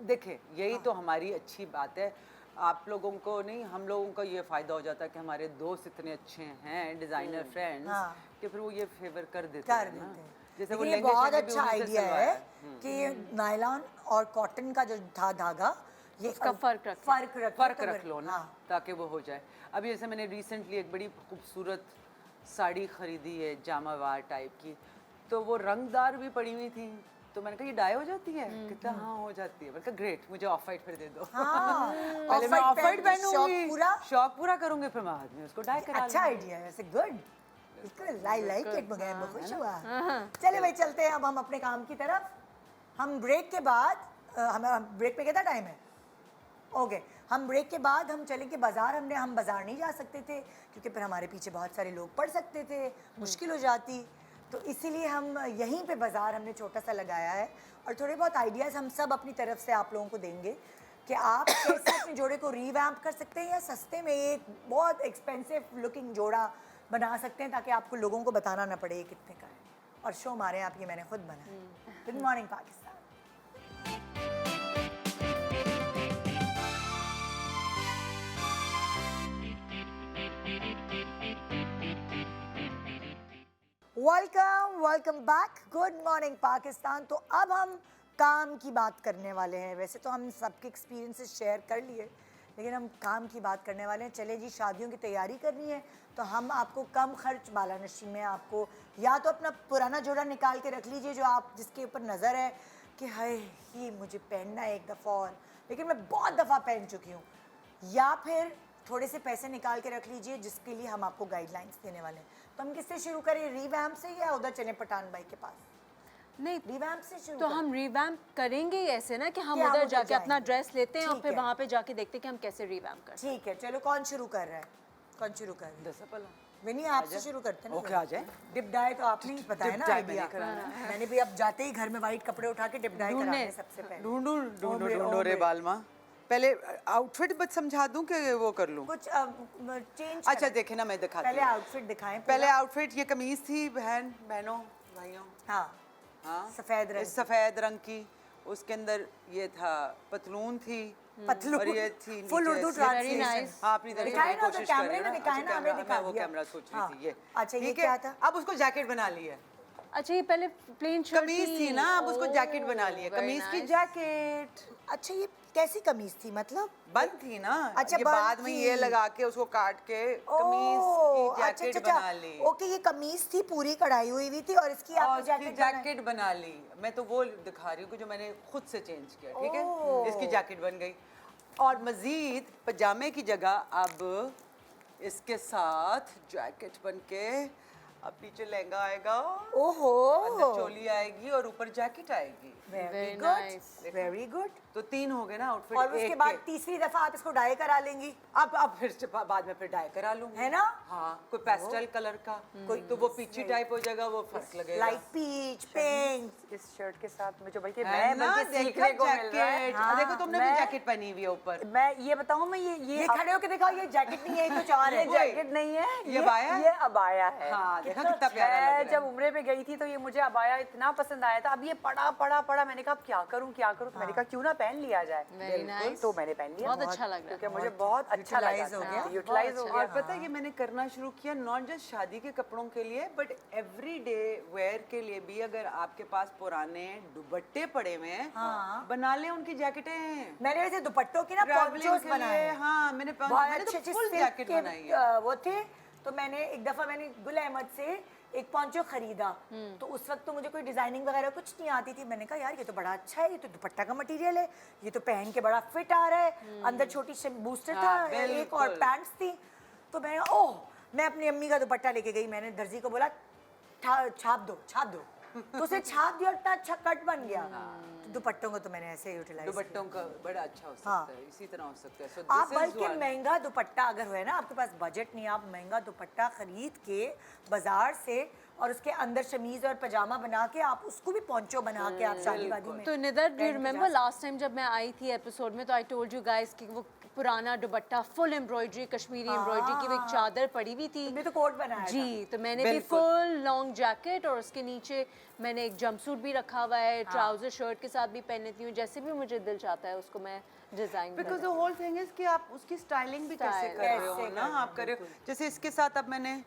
देखे यही तो हमारी अच्छी बात है, आप लोगों को नहीं, हम लोगों का ये फायदा हो जाता है कि हमारे दोस्त इतने अच्छे हैं डिजाइनर फ्रेंड्स हाँ। कि फिर वो ये फेवर कर देते कर हैं ना। देते हैं। जैसे वो लेकिन ये लहंगे बहुत शहंगे भी अच्छा उन्हीं से आइडिया सिलवाया है कि नायलॉन और कॉटन का जो था धागा, ये उसका फर्क रख फर्क रख लो ना, ताकि वो हो जाए। अभी जैसे मैंने रिसेंटली एक बड़ी खूबसूरत साड़ी खरीदी है जामावार टाइप की, तो वो रंगदार भी पड़ी हुई थी, तो मैंने कहा ये डाई हो जाती है, कितना हाँ हो जाती है। मैंने कहा ग्रेट, मुझे ऑफ वाइट फिर दे दो। हाँ, पहले मैं ऑफ वाइट पहनूंगी, शौक पूरा करूंगी, फिर बाद में उसको डाई करा अच्छा आइडिया है, गुड, बिल्कुल आई लाइक इट, मैं खुश हुआ। चलिए भाई चलते हैं अब हम अपने काम की तरफ। हम ब्रेक के बाद हमारा ब्रेक में कितना टाइम है? ओके, हम ब्रेक के बाद हम चलेंगे बाज़ार। हम बाज़ार नहीं जा सकते थे क्योंकि फिर हमारे पीछे बहुत सारे लोग पड़ सकते थे, मुश्किल हो जाती, तो इसीलिए हम यहीं पे बाज़ार हमने छोटा सा लगाया है और थोड़े बहुत आइडियाज़ हम सब अपनी तरफ से आप लोगों को देंगे कि आप कैसे अपने जोड़े को रीवैम्प कर सकते हैं या सस्ते में एक बहुत एक्सपेंसिव लुकिंग जोड़ा बना सकते हैं, ताकि आपको लोगों को बताना ना पड़े ये कितने का है। और शो हमारे यहाँ ये मैंने खुद बनाया। Good morning Pakistan. Welcome back. Good morning Pakistan. तो अब हम काम की बात करने वाले हैं। वैसे तो हम सबके एक्सपीरियंसेस शेयर कर लिए, लेकिन हम काम की बात करने वाले हैं। चले जी, शादियों की तैयारी करनी है तो हम आपको कम खर्च बालानशी में आपको या तो अपना पुराना जोड़ा निकाल के रख लीजिए जो आप जिसके ऊपर नज़र है कि हाय ये मुझे पहनना है एक दफ़ा और, लेकिन मैं बहुत दफ़ा पहन चुकी हूँ, या फिर थोड़े से पैसे निकाल के रख लीजिए जिसके लिए हम आपको गाइडलाइंस देने वाले हैं। तो हम किससे शुरू करें, रिवैम्प से या उधर चलें पठान भाई के पास? नहीं, रिवैम्प से शुरू तो करें। हम रिवैम्प करेंगे ही ऐसे ना कि हम कि हम उधर उधर जाके अपना जाएंगे। ड्रेस लेते हैं और ठीक फिर है। वहाँ पे जाके देखते हैं कि हम कैसे रिवैम्प कर सकते ठीक है, चलो कौन शुरू कर रहा है? कौन शुरू कर रहा है? दस पला विनी आपसे शुरू करते हैं ना। ओके, आ जाए। डिप डाई तो आपने ही बताया डिप ना डाई आइडिया। मैंने कराना मैंने भी अब जाते ही घर में वाइट कपड़े उठा के डिप डाई कराने हैं सबसे पहले। ढूंढो रे बालमा। पहले आउटफिट बस समझा दूं कि वो कर लूं? कुछ चेंज। अच्छा देखे ना, मैं दिखाती पहले हूँ। आउटफिट दिखाएं। पहले आउटफिट, ये कमीज थी बहनों भाइयों, हाँ, हाँ सफेद रंग। इस सफेद रंग की, उसके अंदर ये था पतलून थी, पतलू और ये थी फुल नीचे उर्दू ऐसे। ट्रांसलेशन। nice. हाँ, अपनी तरफ से दिखाए मैं ना, तो कोशिश कर कैमरे रही में हूँ। दिखाए अच्छा, ना, हमें कैमरा, दिखा मैं वो दिया। कैमरा सोच हाँ। रही थी ये। अच्छा, ये ठीक क्या है? था? अब उसको जैकेट बना ली है। हैं। अच्छा, ये पहले प्लेन शर्ट कमीज थी ना, अब उसको जैकेट बना ली है, very कमीज की nice. जैकेट। अच्छा, ये कैसी कमीज थी मतलब? बंद थी ना। अच्छा, ये बंद बाद में थी। ये लगा के उसको काट के कमीज ओह, की अच्छा, जैकेट अच्छा, बना ली। ओके, ये कमीज थी पूरी कढ़ाई हुई थी और इसकी और आपने उसकी जैकेट बनाई। जैकेट बना ली। मैं तो वो दिखा रही हूँ कि जो मैंने खुद से चेंज किया, ठीक है? ओह। इसकी जैकेट बन गई और मजीद पजामे की जगह अब इसके साथ जैकेट बन के अब पीछे लहंगा आएगा, ओहो, अंदर चोली आएगी और ऊपर जैकेट आएगी। Very Very good, nice. Very good. तो 3 हो गए ना आउटफिट। और उसके बाद तीसरी दफा आप इसको डाई करा लेंगी, अब फिर से बाद में फिर डाई करा लूंगी, है ना? हाँ, कोई पेस्टल कलर का, कोई तो वो पीची टाइप हो जाएगा, वो फर्क लगेगा। Light peach, pink. इस शर्ट के साथ मुझे बल्कि है मैं ना, बल्कि देखो सीखने को मिल रहा है। जैकेट। देखो तुमने भी मैं- जैकेट पहनी हुई है ऊपर। मैं ये बताऊं, मैं ये खड़े होके दिखाओ, ये जैकेट नहीं है, ये कुछ और ये है। जैकेट नहीं है, ये अबाया है? ये अबाया है। हाँ, देखा कितना प्यारा लग रहा मैं है। जब उम्रे पे गई थी तो ये मुझे अबाया इतना पसंद आया था। अब ये पड़ा मैंने कहा अब क्या करूं तो मैंने कहा क्यों ना पहन लिया जाए। Very nice. तो मैंने पहन लिया। बहुत अच्छा लग रहा है। क्योंकि मुझे बहुत अच्छा लगा utilize हो गया। यूटिलाइज हो बहुत गया। और पता है कि मैंने करना शुरू किया नॉट जस्ट शादी के कपड़ों के लिए, बट एवरीडे वेयर के लिए भी। अगर आपके पास पुराने दुपट्टे पड़े हुए हैं, बना लें उनकी जैकेटें। मैंने वैसे दुपट्टों की ना Travelling पॉन्चोस के बनाए लिए, हैं। हाँ, मैंने बहुत तो अच्छे फुल सिल्क जैकेट के, बनाई है। वो थे, तो मैंने एक दफा मैंने गुल अहमद से एक पॉन्चो खरीदा। तो उस वक्त तो मुझे कोई डिजाइनिंग वगैरह कुछ नहीं आती थी। मैंने कहा यार ये तो बड़ा अच्छा है, ये तो दुपट्टा का मटेरियल है, ये तो पहन के बड़ा फिट आ रहा है। अंदर छोटी सी बूस्टर था, हाँ, एक और बिल्कुल। पैंट्स थी। तो मैं मैं अपनी अम्मी का दुपट्टा लेके गई। मैंने दर्जी को बोला छाप दो। तो उसे छाप दिया और इतना अच्छा कट बन गया। दुपट्टों को तो मैंने ऐसे यूटिलाइज दुपट्टों का बड़ा अच्छा हो सकता हाँ। है, इसी तरह हो सकता है। So आप this is बल्कि one. महंगा दुपट्टा अगर है ना, आपके पास बजट नहीं, आप महंगा दुपट्टा खरीद के बाजार से और उसके अंदर शमीज और पजामा बना के आप उसको भी पोंचो बना के आप शादी वादी में तो निदर डू पहन के रिमेंबर जा लास्ट टाइम जब मैं आई थी एपिसोड में, तो आई टोल्ड यू गाइस कि वो पुराना दुपट्टा फुल एम्ब्रॉयडरी, कश्मीरी एम्ब्रॉयडरी की वो एक चादर पड़ी हुई थी। तुमने तो कोट बनाया था। जी, तो मैंने भी बिल्कुल। फुल लॉन्ग जैकेट और उसके नीचे मैंने एक जंपसूट भी रखा हुआ है, ट्राउजर शर्ट के साथ भी पहन लेती हूँ, जैसे भी मुझे दिल चाहता है उसको मैं design because the whole thing is कि आप उसकी स्टाइलिंग भी कैसे Style, कर रहे हो कैसे ना, कर रहे हो, आप कर रहे हो। जैसे इसके साथ अब मैंने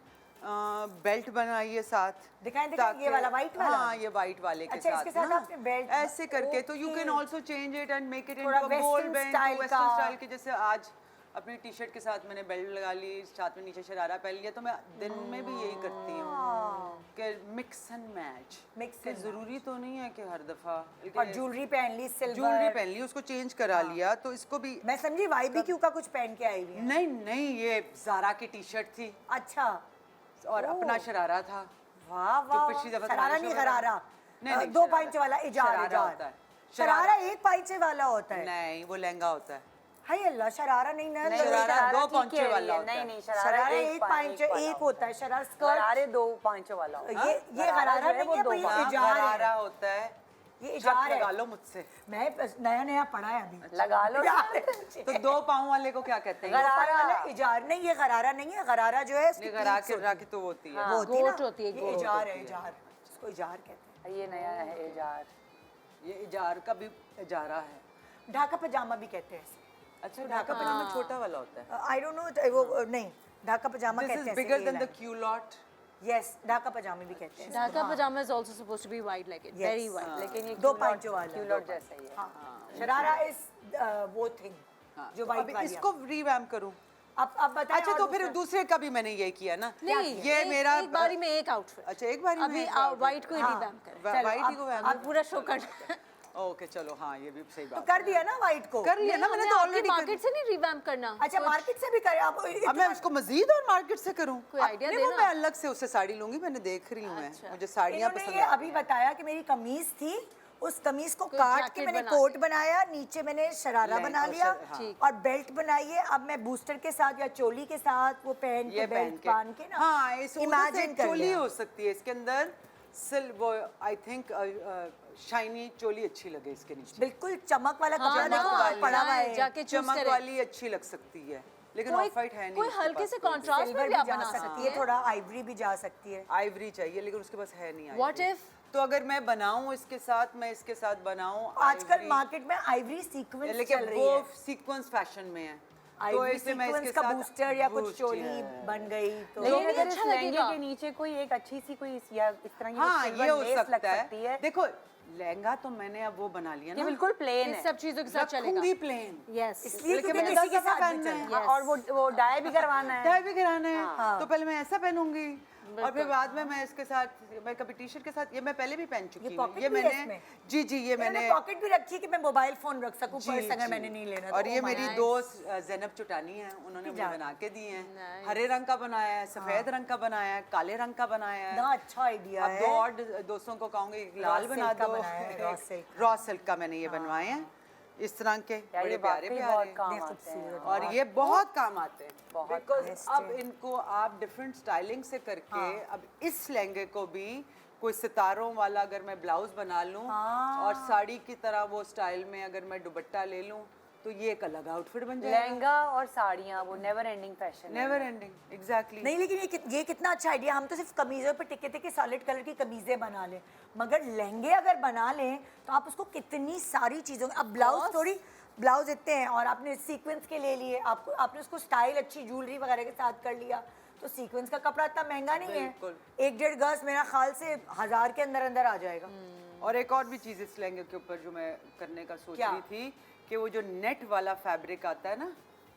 बेल्ट बनाई है साथ, दिखाएं, ये ताकि- वाला white वाला? हाँ, ये वाइट वाले के अच्छा, साथ इसके साथ ना, आपने belt- ऐसे करके, तो you can Okay. Also change it and make it थोड़ा इनटू अ गोल western बैंड, style वेस्टर्न का। स्टाइल के। जैसे आज अपनी टी शर्ट के साथ मैंने बेल्ट लगा ली, साथ में नीचे शरारा पहन लिया, तो मैं दिन में भी यही करती हूँ कि मिक्स एंड मैच। Mix कि and जरूरी तो नहीं है कि हर दफा और ज्वेलरी पहन ली, सिल्वर ज्वेलरी पहन ली, उसको चेंज करा लिया, तो इसको भी मैं समझी YBQ का कुछ पहन के आई हुई है। नहीं नहीं, ये ज़ारा की टी शर्ट थी अच्छा, और अपना शरारा था। वाह जो वाह, पिछली दफा शरारा तुम्हारे नहीं, शो में गरारा। नहीं, नहीं, दो शरारा। पाइंचे वाला इजार, शरारा इजार। होता है। शरारा एक पाइंचे वाला होता है। नहीं, वो लहंगा होता है। हाय अल्लाह, शरारा नहीं ना, शरारा दो ठीक पांचे कह रही वाला है। होता नहीं है। नहीं, शरारा एक पाइंचे एक होता है, शरारा स्कर्ट। गरारे 2 पांचों वाला होता है। ये गरारा गरारा जो है नहीं वो है, दो भाई, पांच। इजार है। शरारा होता है, ये छत इजार लगा है। लो मुझसे। मैं नया नया पढ़ा है अभी। लगा लो। तो 2 पाँव वाले को क्या कहते हैं? गरारा। वाला इजार नहीं, ये गरारा नहीं है, गरारा जो है उसकी नहीं, गरा पीठ के होती राखी तो वो होती है। वो होती है ना, गोट होती है, ये गोट इजार है, इजार, इसको इजार कहते ये नया है इजार। ये इजार का भी इजारा है। हैं। ढाका पजामा भी कहते हैं इसे। अच्छा, ढाका पजामा छोटा वाला होता है। आई डोंट नो, वो नहीं, ढाका पजामा दिस कहते इज हैं bigger than the culotte. Yes, Dhaka पजामे भी कहते हैं। Dhaka pyjama is also supposed to be wide legged, Yes. Very wide. लेकिन ये दो पांचों वाला। क्यूलॉट जैसा ही है। हाँ, शरारा इज वो थिंग जो तो वाइट अभी वाली। इसको रिवैम्प करूं। अब बताएं। अच्छा, और तो फिर दूसरा- दूसरे का भी मैंने ये किया ना। नहीं, ये मेरा एक बारी में एक आउटफिट। अच्छा, एक बारी में अभी एक outfit। वाइट को ही हाँ। रिवैम्प करें। चलो, वाइट ही को अब- वैम्प अब पूरा शो करना। ओके, चलो, हाँ, ये भी सही तो बात कर दिया ना वाइट को। कर लिया ना मैंने, तो ऑलरेडी मार्केट से नहीं रिवैम्प करना। अच्छा, मार्केट से भी करे आप। अब मैं उसको मजीद और मार्केट से करूं? कोई idea नहीं, वो देना। मैं अलग से उससे साड़ी लूंगी, मैंने देख रही हूं। मैं मुझे साड़ियां इन्होंने पसंद ये आती अभी हैं। बताया कि मेरी कमीज थी, उस कमीज को कोई काट के jacket मैंने बना कोट दी। बनाया, नीचे मैंने शरारा लहंगा बना और लिया हाँ। और बेल्ट बनाई है। अब मैं बूस्टर के साथ या चोली के साथ वो पहन के ये बेल्ट पहन के ना, हाँ, इस इमेजिन कर चोली लिया। हो सकती है इसके अंदर। वो आई थिंक शाइनी चोली अच्छी लगे इसके नीचे। बिल्कुल चमक वाला हाँ, कपड़ा देखो हाँ, पड़ा हुआ है। जाके चूज चमक करें। वाली अच्छी लग सकती है, लेकिन कोई ऑफ वाइट है नहीं। कोई उसके हल्के पास से कोई। कॉन्ट्रास्ट सिल्वर में भी भी आप जा बना सकती है, थोड़ा आइवरी भी जा सकती है। आइवरी चाहिए, लेकिन उसके पास है नहीं What ivory। if? तो अगर मैं बनाऊं इसके साथ, मैं इसके साथ बनाऊं आजकल ivory, मार्केट में आइवरी सीक्वेंस लेकिन चल रही वो है। सीक्वेंस फैशन में है, तो आइवरी ऐसे मैं सीक्वेंस इसके का साथ बूस्टर या कुछ boost चोली है। बन गई तो लेकिन नहीं, अगर अच्छा इस लहंगे लगेगा। के नीचे कोई एक अच्छी सी कोई या इस तरह की हाँ, silver ये हो lace लग सकता सकती है। देखो, लहंगा तो मैंने अब वो बना लिया ये ना, बिल्कुल प्लेन इन है। सब चीजों के साथ चलेगा। रखूंगी प्लेन। यस, इसलिए लेकिन क्योंकि मैंने किसी के दस दफा साथ भी पहनना है। चल- हाँ, और वो डाई भी करवाना है। टाई भी कराना है, हाँ। तो पहले मैं ऐसा पहनूंगी और फिर बाद में मैं इसके साथ, मैं कभी टी शर्ट के साथ, ये मैं पहले भी पहन चुकी हूँ। pocket ये भी है मैंने इसमें? जी, ये मैंने पॉकेट भी रखी है कि मैं मोबाइल फोन रख सकूं, जी, पर्स अगर जी। मैंने नहीं लेना और तो। ये Oh my मेरी God. दोस्त ज़ैनब चुटानी है, उन्होंने मुझे जान। बना के दिए हैं। Nice. हरे रंग का बनाया है, सफेद रंग का बनाया है, काले रंग का बनाया है। ना अच्छा आइडिया अब है। 2 और दोस्तों को कहूँगी लाल Raw बना silk का दो। बनाया है, raw silk रॉ सिल्क का मैंने ये बनवाए हैं, इस तरह के यार, बड़े ये प्यारे वाकई प्यारे। बहुत काम देख आते हैं। खूबसूरत। और ये बहुत काम आते हैं, बहुत बिकॉज best अब है। इनको आप डिफरेंट स्टाइलिंग से करके अब इस लहंगे को भी कोई सितारों वाला अगर मैं ब्लाउज बना लूं और साड़ी की तरह वो स्टाइल में अगर मैं दुपट्टा ले लूं, तो ये एक अलग आउटफिट बन जाएगा। लहंगा और साड़ियाँ वो नेवर एंडिंग फैशन है। Never ending, exactly. नहीं, लेकिन ये कितना अच्छा आइडिया। हम तो सिर्फ कमीजों पे टिके टिके सॉलिड कलर की कमीजें बना लें, मगर लहंगे अगर बना लें तो आप उसको कितनी सारी चीज़ों, अब ब्लाउज थोड़ी, ब्लाउज इतने हैं और आपने सीक्वेंस के ले लिए, आपको आपने उसको स्टाइल अच्छी ज्वेलरी वगैरह के साथ कर लिया, तो सीक्वेंस का कपड़ा इतना महंगा नहीं है। बिल्कुल। 1-1.5 गज मेरा ख्याल से 1000 के अंदर अंदर आ जाएगा। और एक और भी चीज़ इस लहंगे के ऊपर जो मैं करने का सोच क्या? रही थी कि वो जो नेट वाला फैब्रिक आता है ना,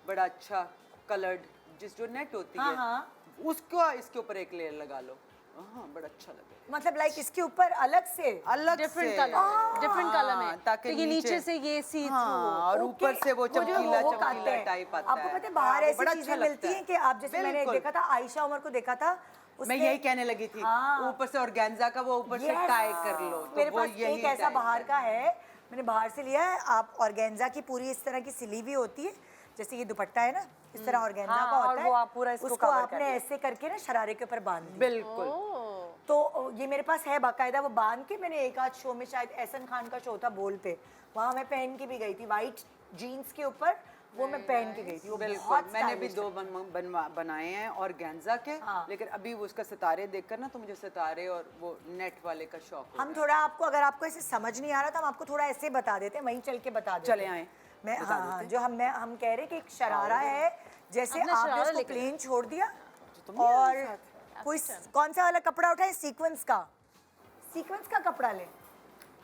बड़ा अच्छा कलर्ड, जिस जो नेट होती हाँ, है, हाँ। उसको इसके ऊपर एक लेयर लगा लो, हाँ, बड़ा अच्छा लगेगा। मतलब लाइक इसके ऊपर अलग से अलग डिफरेंट से। कलर, डिफरेंट कलर में, ताकि क्योंकि नीचे से ये सी थ्रू हो। हाँ, और ऊपर से वो जो चमकीला वो आते चमकीला हैं। टाइप आता है। आपको पता है बाहर हाँ, वो ऐसी बड़ा चीजें अच्छा मिलती लगता हैं कि आप जैसे मैंने बिल्कुल। देखा था आयशा उमर को देखा था, मैं उसने- यही कहने लगी थी, हाँ। ऊपर से ऑर्गेन्जा का वो ऊपर से Yes! टाई कर लो, तो मेरे वो पास यही एक ऐसा टाई बाहर का है, मैंने बाहर से लिया है। आप ऑर्गेन्जा की पूरी इस तरह की सिली हुई होती है, जैसे ये दुपट्टा है ना, इस तरह ऑर्गेन्जा हाँ, का और होता वो है। आप पूरा इसको उसको cover आपने कर ऐसे करके ना शरारे के ऊपर बांध दिया। बिल्कुल। तो ये मेरे पास है बाकायदा, वो बांध के मैंने एक आध शो में, शायद एहसन खान का शो था बोल पे, वहाँ मैं पहन के भी गई थी, वाइट जीन्स के ऊपर वो मैं पहन के गई थी। वो बिल्कुल, बहुत मैंने भी stylish दो बनाए हैं और गेंजा के, हाँ। लेकिन अभी वो उसका सितारे देखकर ना तो मुझे सितारे और वो नेट वाले का शौक हो हम थोड़ा आपको, अगर आपको ऐसे समझ नहीं आ रहा तो हम आपको थोड़ा ऐसे बता देते हैं, वहीं चल के बता देते चले हैं। आएं, मैं बता हाँ देते जो हम कह रहे हैं कि एक शरारा है, जैसे अपना आपने शरारा उसको लेके प्लेन छोड़ दिया तुमने मेरे और कोई कौन सा वाला कपड़ा उठाए, सीक्वेंस का कपड़ा ले।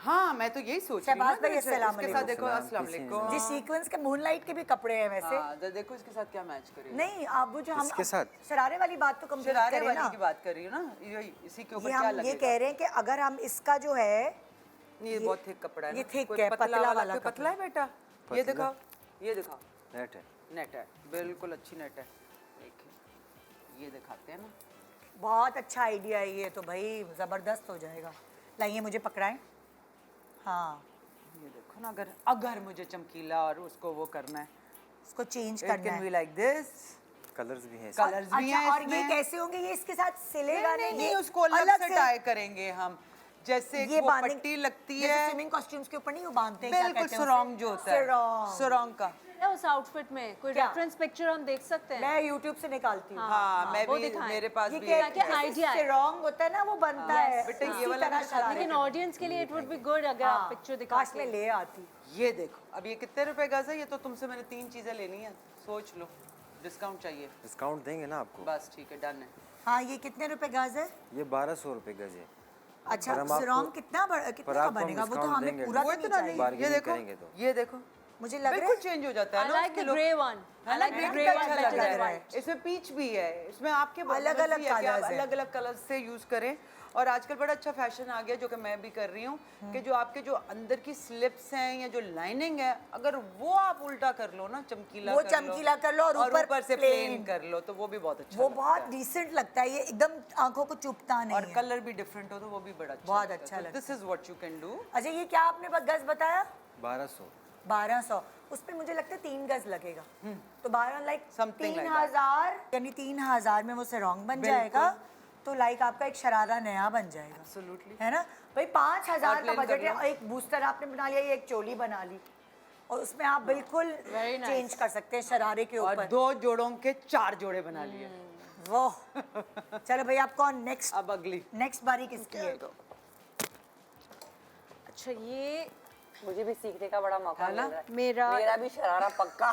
हाँ, मैं तो यही सोच रही हूँ शहबाज ना, भाई, तो अस्सलाम इसके साथ देखो, अस्सलाम वालेकुम। जी सीक्वेंस के मूनलाइट के भी कपड़े हैं वैसे। हाँ, तो देखो इसके साथ क्या मैच करेगा। नहीं आप वो जो हम इसके साथ? शरारे वाली बात तो कंप्लीट शरारे करें वाली ना। की बात कर रही हूँ ना, यही इसी के ऊपर ये क्या हम ये लगेगा। कह रहे हैं कि अगर हम इसका जो है ये बहुत थिक कपड़ा है ये ना। thick कोई है, पतला वाला कोई कपड़ा। पतला है बेटा, ये दिखाओ, ये दिखाओ, नेट है। नेट है, बिल्कुल अच्छी नेट है। देखिए ये दिखाते हैं ना, बहुत अच्छा आइडिया है ये तो भाई, ज़बरदस्त हो जाएगा। लाइए मुझे पकड़ाएं। हाँ ये देखो ना, अगर मुझे चमकीला और उसको वो करना है, इसको चेंज इट करना कैन बी है। Like this. कलर्स भी हैं इसमें। कलर्स भी अच्छा हैं और ये इसमें। कैसे होंगे, ये इसके साथ सिलेगा नहीं, ये उसको अलग से टाई करेंगे हम, जैसे ये वो बांधने- पट्टी लगती जैसे है, स्विमिंग कॉस्ट्यूम्स के ऊपर नहीं वो बांधते हैं, क्या बिल्कुल कहते हैं सुरंग उसे? जो होता है, सुरंग। सुरंग का। उस आउटफिट में कोई क्या? रेफरेंस पिक्चर हम देख सकते हैं? मैं YouTube से निकालती हूँ। हाँ, मैं वो भी, दिखाएं। मेरे पास ये भी क्या है। क्या idea है? सिरॉन्ग होता है ना, वो बनता है बेटा, ये उसी वाला तरह मेरे साथ शरारे लेकिन का। ऑडियंस के लिए इट वुड बी गुड अगर आप पिक्चर दिखा काश मैं ले आती। ये देखो, अब ये कितने रुपए गज है, ये तो तुमसे मैंने 3 चीजें लेनी है, सोच लो, डिस्काउंट चाहिए। डिस्काउंट देंगे ना आपको। बस ठीक है, डन है। हाँ ये कितने रुपए गज है? ये 1200 रुपए गज है। अच्छा पर हम आपको- सिरॉन्ग कितना पर कितना का आपको हम बनेगा? वो तो discount हमें देंगे। पूरा वो तो नहीं इतना चाहिए। नहीं, ये Bargaining देखो, करेंगे तो। ये देखो, मुझे लग रहा बिल्कुल है चेंज हो जाता है I ना like उसके the look। grey one. है I ना, like the grey grey का one अच्छा better लग than रहा है। white. इसमें पीच भी है, इसमें आपके अलग-अलग colours हैं। अलग अलग कलर से यूज करें। और आजकल बड़ा अच्छा फैशन आ गया, जो कि मैं भी कर रही हूँ, कि जो आपके जो अंदर की स्लिप्स हैं या जो लाइनिंग है, अगर वो आप उल्टा कर लो ना, चमकीला वो कर लो, चमकीला कर लो और ऊपर से plain। प्लेन कर लो, तो वो भी बहुत अच्छा वो लगता बहुत है। डिसेंट लगता है, ये एकदम आंखों को चुभता नहीं और है। कलर भी डिफरेंट हो तो वो भी बड़ा अच्छा बहुत अच्छा लगता this is what you can do. अच्छा ये क्या आपने गज बताया? 1200। 1200, उसमें मुझे लगता है 3 गज लगेगा, तो 12 लाइक Something like 3000, यानी 3000 में वो सिरॉन्ग बन जाएगा, तो लाइक आपका एक शरारा नया बन जाएगा। एब्सोल्युटली। है ना भाई, 5000 का plain बजट कर है, लो। और एक बूस्टर आपने बना लिया, ये एक चोली बना ली, और उसमें आप बिल्कुल Very nice. चेंज कर सकते हैं शरारे के और ऊपर। 2 जोड़ों के 4 जोड़े बना लिए। वो चलो भाई, आप कौन नेक्स्ट अब अगली नेक्स्ट बारी किसकी है? अच्छा ये मुझे भी सीखने का बड़ा मौका है मिल ना? रहा है। मेरा मेरा भी शरारा पक्का।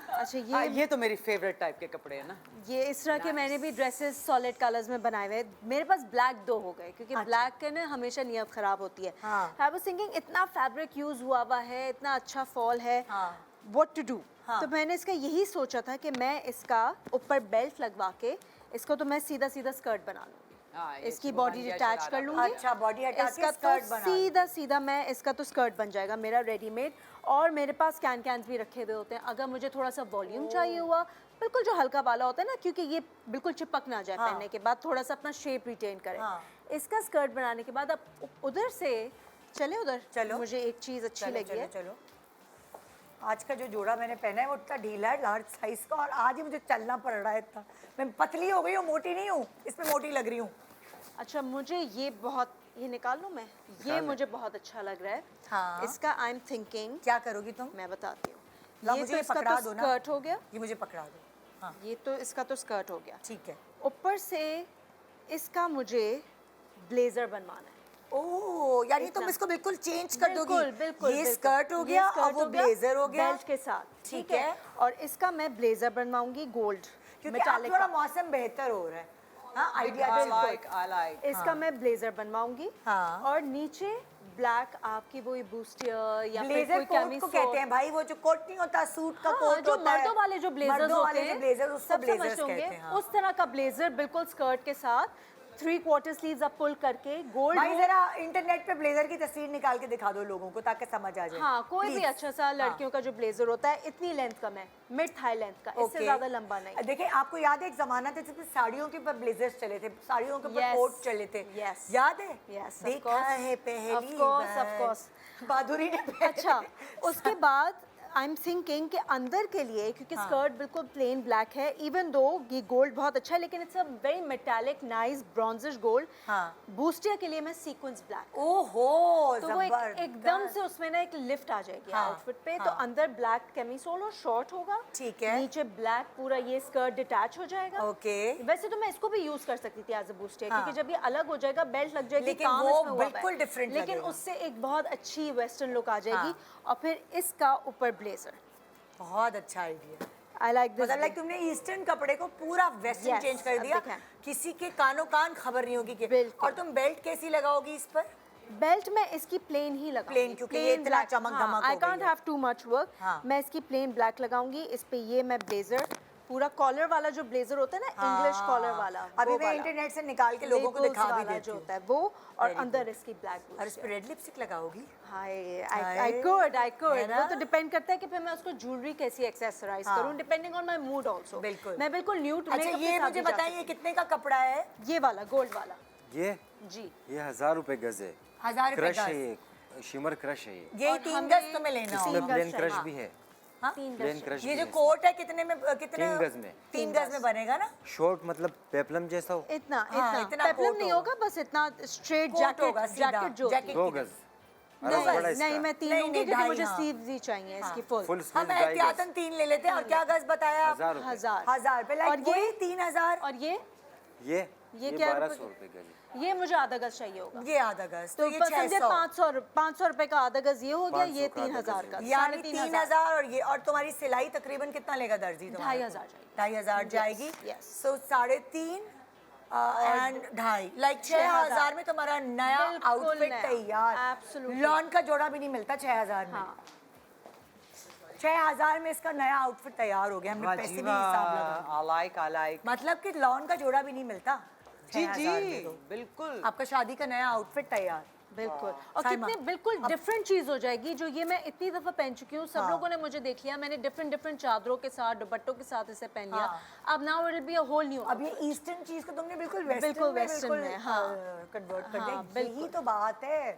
अच्छा ये तो मेरी फेवरेट टाइप के कपड़े हैं ना। ये इस तरह के मैंने भी ड्रेसेस सॉलिड कलर्स में बनाए हुए हैं। मेरे पास ब्लैक 2 हो गए क्योंकि ब्लैक के ना हमेशा नियत खराब होती है। हाँ। आई वाज थिंकिंग इतना फैब्रिक यूज हुआ है, इतना अच्छा फॉल है, हाँ। What to do. हाँ। तो मैंने इसका यही सोचा था कि मैं इसका ऊपर बेल्ट लगवा के इसको तो मैं सीधा सीधा स्कर्ट बना लूंगी। हाँ, ये इसकी शुभ बॉडी बन गया डिटैच शरारा। कर लूंगी। अच्छा, body हटा के इसका skirt तो बना सीधा सीधा मैं इसका तो स्कर्ट बन जाएगा मेरा रेडीमेड। और मेरे पास कैन भी रखे हुए होते हैं, अगर मुझे थोड़ा सा वॉल्यूम चाहिए हुआ, बिल्कुल जो हल्का वाला होता है ना, क्योंकि ये बिल्कुल चिपक ना जाए हाँ। पहनने के बाद, थोड़ा सा अपना शेप रिटेन करे। हाँ। इसका स्कर्ट बनाने के बाद अब उधर से चले उधर चलो। मुझे एक चीज अच्छी चलो लगी चलो है। चलो, आज का जो जोड़ा मैंने पहना है वो इतना ढीला है, लार्ज साइज का, और आज ही मुझे चलना पड़ रहा है इतना। मैं पतली हो गई हूँ, मोटी नहीं हूँ, इसमें मोटी लग रही हूँ। अच्छा मुझे ये बहुत, ये निकाल लूं मैं, ये मुझे बहुत अच्छा लग रहा है। हाँ। इसका आई एम थिंकिंग, क्या करोगी तुम? मैं बताती हूँ। ला ये मुझे तो ये इसका पकड़ा तो दो ना। स्कर्ट हो गया, ये मुझे पकड़ा दो। हाँ ये तो इसका तो स्कर्ट हो गया। ठीक है। ऊपर से इसका मुझे ब्लेजर बनवाना है। ओह, यानी तुम इतना। इसको बिल्कुल चेंज कर दोगी। बिल्कुल बिल्कुल ये बिल्कुल। स्कर्ट हो ये गया स्कर्ट और वो हो गया, ब्लेजर हो गया बेल्ट के साथ। ठीक ठीक है। है। और इसका मैं ब्लेजर बनवाऊंगी गोल्ड क्योंकि अब थोड़ा मौसम बेहतर हो रहा है। हाँ, आइडिया I बिल्कुल। like। इसका मैं ब्लेजर बनवाऊंगी। हाँ। और नीचे ब्लैक आपकी वो बुस्टियर या फिर ब्लेजर कोई कोट को कैमिसो कहते हैं भाई, वो जो कोट नहीं होता, सूट का हाँ, कोट जो होता है। मर्दों वाले जो ब्लेजर्स मर्दों होते वाले हैं, जो ब्लेजर, उसको सब ब्लेजर्स समझ होंगे, कहते हैं। हाँ। उस तरह का ब्लेजर बिल्कुल स्कर्ट के साथ 3/4 स्लीव्स आप पुल करके गोल्ड भाई जरा इंटरनेट पे ब्लेजर की तस्वीर निकाल के दिखा दो लोगों को ताकि समझ आ जाए। हाँ, कोई भी Please. अच्छा सा लड़कियों का जो ब्लेजर होता है, इतनी लेंथ कम है, मिड थाई लेंथ का, इससे Okay. ज्यादा लंबा नहीं। देखिए आपको याद है एक जमाना था जिसमें साड़ियों के ऊपर ब्लेजर्स चले थे, साड़ियों के ऊपर Yes. कोट चले थे। Yes. याद है? Yes, of देखा course. है पहली Of course, of bar. course. बहादुरी ने पहले- अच्छा, उसके बाद आई एम थिंकिंग कि अंदर के लिए, क्योंकि स्कर्ट बिल्कुल प्लेन ब्लैक है, इवन दो ये गोल्ड बहुत अच्छा है, लेकिन it's a very metallic nice bronzish gold. हाँ। बूस्टिया के लिए मैं सीक्वेंस ब्लैक, ओहो तो वो जबरदस्त। एकदम से उसमें ना एक लिफ्ट आ जाएगी हाँ, आउटफिट पे। हाँ। तो अंदर ब्लैक कैमिसोल और शॉर्ट होगा, ठीक है। नीचे ब्लैक पूरा ये स्कर्ट डिटैच हो जाएगा। ओके। वैसे तो मैं इसको भी यूज कर सकती थी एज अ बूस्टिया, हाँ। क्योंकि जब ये अलग हो जाएगा, बेल्ट लग जाएगी, लेकिन काम वो इसमें हुआ बिल्कुल है। different लेकिन लगेगा। उससे एक बहुत अच्छी वेस्टर्न लुक आ जाएगी। हाँ। और फिर इसका ऊपर ब्लेजर, बहुत अच्छा आइडिया। I like this. मतलब लाइक तुमने ईस्टर्न कपड़े को पूरा वेस्टर्न Yes, चेंज कर अब दिया, देखें। किसी के कानों कान खबर नहीं होगी कि। बिल्कुल। और तुम बेल्ट कैसी लगाओगी इस पर? बेल्ट में इसकी प्लेन ही लगाऊंगी। Plain, क्योंकि ये इतना चमक-धमक आई हो गई कांट है। Have too much work. हाँ। मैं इसकी प्लेन ब्लैक लगाऊंगी। इस पे ये मैं ब्लेजर, पूरा कॉलर वाला जो ब्लेजर होता है ना, इंग्लिश कॉलर वाला, अभी वो मैं वाला। इंटरनेट से निकाल के लोगों को Labels दिखा भी वाला देती जो हूँ। होता है वो, और Very अंदर good. इसकी ब्लैक और इस पर रेड लिपस्टिक लगाओगी? आई हाय। कुड है ना? वो तो डिपेंड करता है कि फिर मैं उसको ज्वेलरी कैसी एक्सेसराइज हाँ। करूं, depending on my mood also. बिल्कुल। मैं बिल्कुल न्यूड अच्छा ये मुझे बताइए कितने का कपड़ा है? ये वाला गोल्ड वाला ये जी। 1000 रुपए गज है। 1000 रुपए क्रश है गज। ये, शिमर क्रश है ये। ये और 3 हमें गज तुम्हें लेना इसमें होगा। गज प्लेन चाहिए, क्रश हाँ। भी है। हाँ? प्लेन क्रश ये भी जो है। कोट है कितने में कितने? 3 गज में। 3 गज में बनेगा ना? शॉर्ट मतलब पेप्लम जैसा हो। इतना हाँ, इतना इतना पेप्लम कोट नहीं होगा। होगा, बस इतना स्ट्रेट कोट होगा जैकेट सीधा, जैकेट जो जैकेट 2 की गज। नहीं, अरब बड़ा नहीं इसका। मैं 3 नहीं, लूंगी नहीं, क्योंकि ढाई, मुझे हाँ। स्लीव्स ही चाहिए इसकी फुल। फुल हम स्लीव 2 गज। एहतियातन 3 ले लेते हैं। और क्या गज बताया? 1000 रुपए। 1000 1000 और लाइक ये 3000। और ये ये क्या 1200 रुपए गज है। ये मुझे आधा गज चाहिए होगा। ये आधा गज तो तो ये समझे 600। 500 रुपए का आधा गज ये हो गया, 500 ये का आधा 3000 गज का, है। यानी 3500। 3000। और ये और तुम्हारी सिलाई तकरीबन कितना लेगा दर्जी? 2500 जाएगी। 2500 जाएगी। yes. सो 3.5 एंड 2.5 लाइक 6000 में तुम्हारा नया बिल्कुल आउटफिट नया, तैयार। absolutely। लॉन का जोड़ा भी नहीं मिलता 6000 में। हाँ। 6000 में इसका नया आउटफिट तैयार हो गया। हमने पैसे भी हिसाब लगा। I like. मतलब कि लॉन का जोड़ा भी नहीं मिलता जी 6000 जी में तो। बिल्कुल। आपका शादी का नया आउटफिट तैयार। बिल्कुल। और साइमा, कितने बिल्कुल डिफरेंट चीज हो जाएगी, जो ये मैं इतनी दफा पहन चुकी हूँ। सब लोगों ने मुझे देख लिया, मैंने डिफरेंट डिफरेंट चादरों के साथ, दुपट्टों के साथ इसे पहन लिया। अब now it will be a whole new. अब ये ईस्टर्न चीज को तुमने बिल्कुल वेस्टर्न बिल्कुल में western बिल्कुल में, हाँ। कन्वर्ट कर हाँ, दिया। यही तो बात है,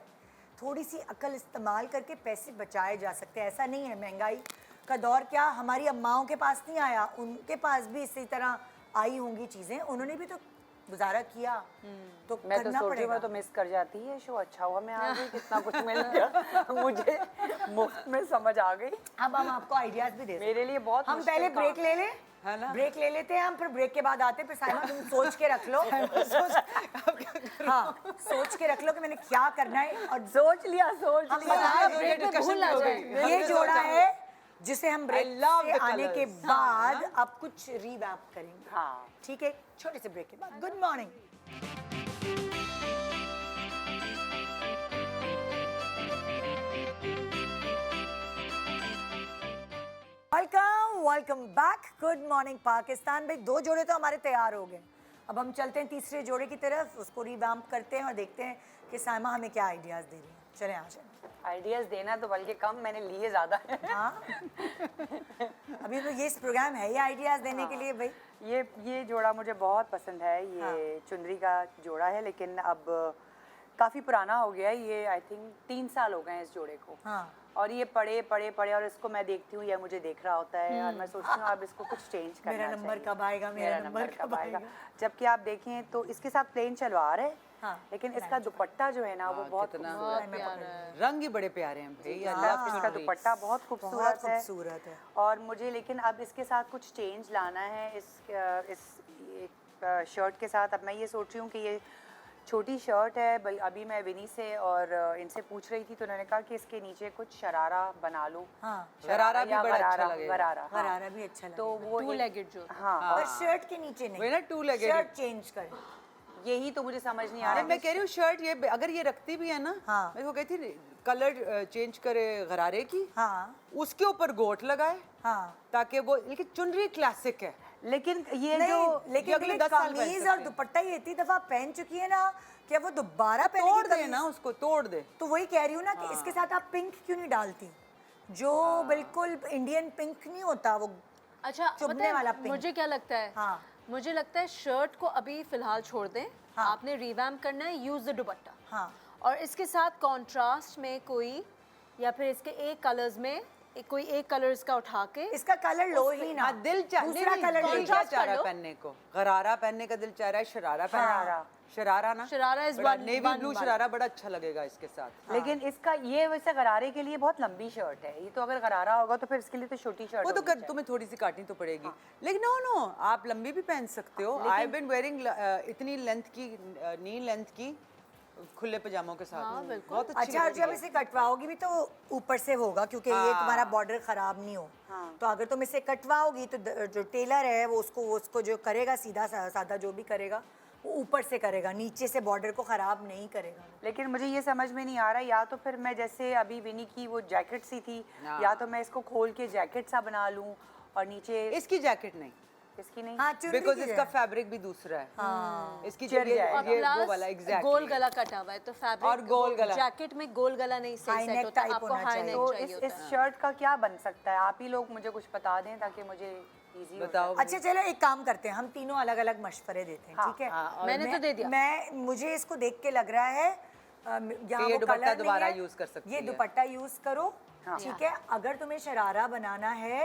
थोड़ी सी अकल इस्तेमाल करके पैसे बचाए जा सकते हैं। ऐसा नहीं है महंगाई का दौर क्या हमारी अम्माओं के पास नहीं आया, उनके पास भी इसी तरह आई होंगी चीजें, उन्होंने भी तो गुजारा किया। तो मैं तो करना सोच रही हूँ, पड़ेगा। मैं तो मिस कर जाती है शो। अच्छा हुआ मैं आ गई, कितना कुछ मिल गया मुझे मुफ्त में, समझ आ गई। अब हम आपको आइडियाज भी दे सकते हैं। मेरे लिए बहुत हम मुश्किल पहले काम ब्रेक ले लें, है ना? ब्रेक ले लेते हैं हम, फिर ब्रेक के बाद आते हैं। फिर साइमा तुम सोच के रख लो। हाँ, सोच के रख लो कि मैंने क्या करना है। और सोच लिया हम लिया। बता ये ब्रेक में discussion भूल ना हो जाए। गई। ये जोड़ा है जिसे हम ब्रेक love से the आने के colours. बाद अब कुछ रीवैप करेंगे। हाँ। ठीक है, छोटे से ब्रेक के बाद। Good morning. Welcome back. Good morning Pakistan. भाई 2 जोड़े तो हमारे तैयार हो गए। अब हम चलते हैं तीसरे जोड़े की तरफ, उसको रिवैम्प करते हैं और देखते हैं कि साइमा हमें क्या आइडियाज दे रही है। चलें आ जाए। आइडियाज देना तो बल्कि कम, मैंने लिए ज्यादा है। हाँ अभी तो ये इस प्रोग्राम है ये आइडियाज देने के लिए भाई। ये जोड़ा मुझे बहुत पसंद है। ये चुनरी का जोड़ा है, लेकिन अब काफ़ी पुराना हो गया है। ये आई थिंक 3 साल हो गए हैं इस जोड़े को। हाँ। और ये पड़े और इसको मैं देखती हूँ, ये मुझे देख रहा होता है और मैं सोचती हूँ अब इसको कुछ चेंज करना मेरा नंबर चाहिए। कब आएगा, मेरा नंबर कब आएगा। जबकि आप देखें तो इसके साथ प्लेन शलवार है, हाँ, लेकिन इसका दुपट्टा जो है ना वो बहुत कितना खूबसूरत है। रंग ही बड़े प्यारे हैं भाई। इसका दुपट्टा बहुत खूबसूरत है। खूबसूरत है। और मुझे लेकिन अब इसके साथ कुछ चेंज लाना है इस शर्ट के साथ। अब मैं ये सोच रही हूँ कि ये छोटी शर्ट है। अभी मैं विनी से और इनसे पूछ रही थी तो उन्होंने कहा कि इसके नीचे कुछ शरारा बना लूँ। हाँ, गरारा भी या बड़ा अच्छा गरारा, लगेगा। गरारा, हाँ। गरारा भी अच्छा लगेगा। तो वो टू लेगेड जो हाँ, पर शर्ट के नीचे नहीं, वही ना, 2 legged। शर्ट चेंज करें। यही तो मुझे समझ नहीं आ अरे रहा। मैं कह रही हूँ शर्ट ये अगर ये रखती भी है ना, हाँ। मैं वो कहती थी कलर चेंज करे गरारे की, हाँ उसके ऊपर गोट लगाए हाँ ताकि वो, लेकिन चुनरी क्लासिक है। लेकिन ये नहीं, जो लेकिन अगले देखिए 10 साल पहन कमीज सकते और हैं। दुपट्टा ये इतनी दफा पहन चुकी है ना कि अब वो दोबारा पहने तोड़ दे ना उसको, तोड़ दे। तो वही कह रही हूँ ना कि इसके साथ आप पिंक क्यों नहीं डालती, जो बिल्कुल इंडियन पिंक नहीं होता वो अच्छा चुभने पता है, वाला पिंक। मुझे क्या लगता है, हाँ। मुझे लगता है शर्ट को अभी फिलहाल छोड़ दें, हाँ। आपने रिवैम्प करना है, यूज द दुपट्टा। हाँ। और इसके साथ कंट्रास्ट में कोई, या फिर इसके एक कलर्स में कोई एक कलर इसका उठा के, इसका कलर लो ही ना, हाँ, दिल चाह दूसरा नहीं, कलर दिल ले क्या contrast चाह कर रहा है लो। पहनने को, गरारा पहनने का दिल चाह रहा है, शरारा पहनना, शरारा ना, sharara is one- navy one blue वाला। शरारा बड़ा अच्छा लगेगा इसके साथ। लेकिन इसका ये वैसे गरारे के लिए बहुत लंबी शर्ट है, ये तो अगर गरारा होगा तो फिर इसके लिए तो छोटी शर्ट वो तो होनी कर, चाहिए। तुम्हें थोड़ी सी काटनी तो पड़ेगी, लेकिन नो आप लंबी भी पहन सकते हो। आई बीन वेयरिंग इतनी लेंथ की, नी लेंथ की खुले पजामों के साथ, हाँ, बिल्कुल। बहुत अच्छी अच्छा, और लगती जब है। इसे कटवाओगी भी तो ऊपर से होगा क्योंकि ये तुम्हारा बॉर्डर खराब नहीं हो। तो अगर तुम इसे कटवाओगी तो जो टेलर है वो उसको जो करेगा सीधा सादा जो भी करेगा वो ऊपर से करेगा, नीचे से बॉर्डर को खराब नहीं करेगा। लेकिन मुझे ये समझ में नहीं आ रहा, या तो फिर मैं जैसे अभी विनी की वो जैकेट सी थी, या तो मैं इसको खोल के जैकेट सा बना लूं और नीचे इसकी जैकेट नहीं, इसकी नहीं। हाँ, चुनरी बिकॉज की इसका है। फैब्रिक भी दूसरा है। इसकी चिर ये जाएगा। और ये वो प्लस वाला एग्जैक्टली गोल गला कटा हुआ है, तो फैब्रिक और गोल गला। जैकेट में गोल गला नहीं High सही सेट neck होता, type आपको होना हाई चाहिए। नेक तो चाहिए इस होता है। शर्ट का क्या बन सकता है, आप ही लोग मुझे कुछ बता दें ताकि मुझे इजी हो बताओ। अच्छा चलो एक काम करते हैं, हम तीनों अलग अलग मशवरे देते हैं, हाँ, ठीक है? हाँ, और मैंने तो दे दिया। मुझे इसको देख के लग रहा है यहाँ ये वो दुपट्टा कलर नहीं दोबारा है, use कर सकती ये है। दुपट्टा यूज करो, ठीक है? अगर तुम्हें शरारा बनाना है,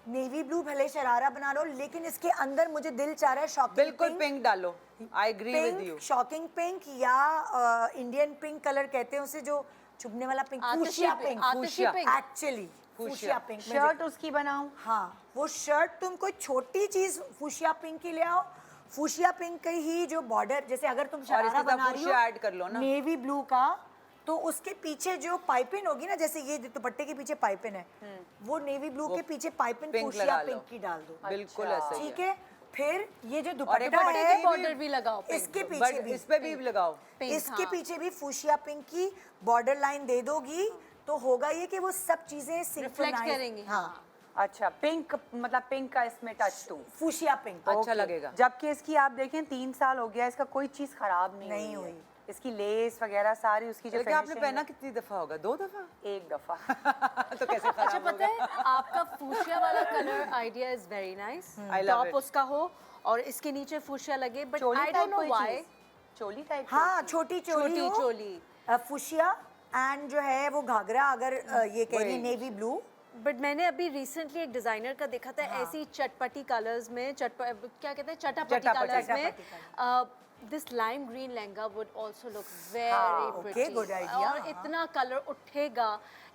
नेवी ब्लू भले शरारा बना लो, लेकिन इसके अंदर मुझे दिल चाह रहा है शॉकिंग बिल्कुल पिंक डालो, I agree with you. Pink, shocking pink या इंडियन पिंक कलर कहते हैं उसे, जो चुभने वाला पिंक, आतिशी फूशिया पिंक, पिंक, आतिशी pink. Actually fuchsia pink. Shirt उसकी बनाऊं? हाँ, वो शर्ट तुम कोई छोटी चीज फूशिया पिंक की ले आओ, फूशिया पिंक की ही जो बॉर्डर, जैसे अगर तुम शरारा इसके साथ बना रही फूशिया ऐड कर लो हो ना। नेवी ब्लू का, तो उसके पीछे जो पाइपिंग होगी ना, जैसे ये दुपट्टे के पीछे पाइपिंग है, वो नेवी ब्लू के पीछे पाइपिंग पिंक फूशिया लगा लो। पिंक की डाल दो, बिल्कुल ऐसे ही ठीक है? फिर ये जो और एक दुपट्टा दुपट्टे है, की बॉर्डर भी लगाओ पिंक, इसके बट पीछे भी, इस पे भी लगाओ। पिंक, इसके हाँ। पीछे भी फूशिया पिंक की बॉर्डर लाइन दे दोगी, तो होगा ये कि वो सब चीजें रिफ्लेक्ट सिंक्रोनाइज करेंगे। हाँ, अच्छा, पिंक मतलब पिंक का इसमें टच दूं? फूशिया पिंक अच्छा ओके। लगेगा। जबकि इसकी आप देखें 3 साल हो गया, इसका कोई चीज खराब नहीं नहीं हुई है। हुई। इसकी लेस वगैरह सारी उसकी जो लेकिन आपने finishing पहना है, कितनी दफा होगा? 2 दफा? एक दफा। तो कैसे अच्छा खराब पता होगा? है, आपका फूशिया वाला colour idea is very nice, I love top it. उसका हो और इसके नीचे फूशिया लगे, but choli I type don't know कोई व्हाई। चीज? चोली टाइप? हाँ, छोटी चोली छोटी हो, चोली। फूशिया, एंड जो है वो घाघरा, अगर ये कह रही है नेवी ब्लू, बट मैंने अभी रिसेंटली एक डिजाइनर का देखा था, ऐसी चटपटी कलर्स में, क्या कहते हैं, चटापटी चटापटी, कलर्स में, चटापटी this lime green lehenga would also look very okay, pretty, good idea, और हाँ। इतना कलर उठेगा,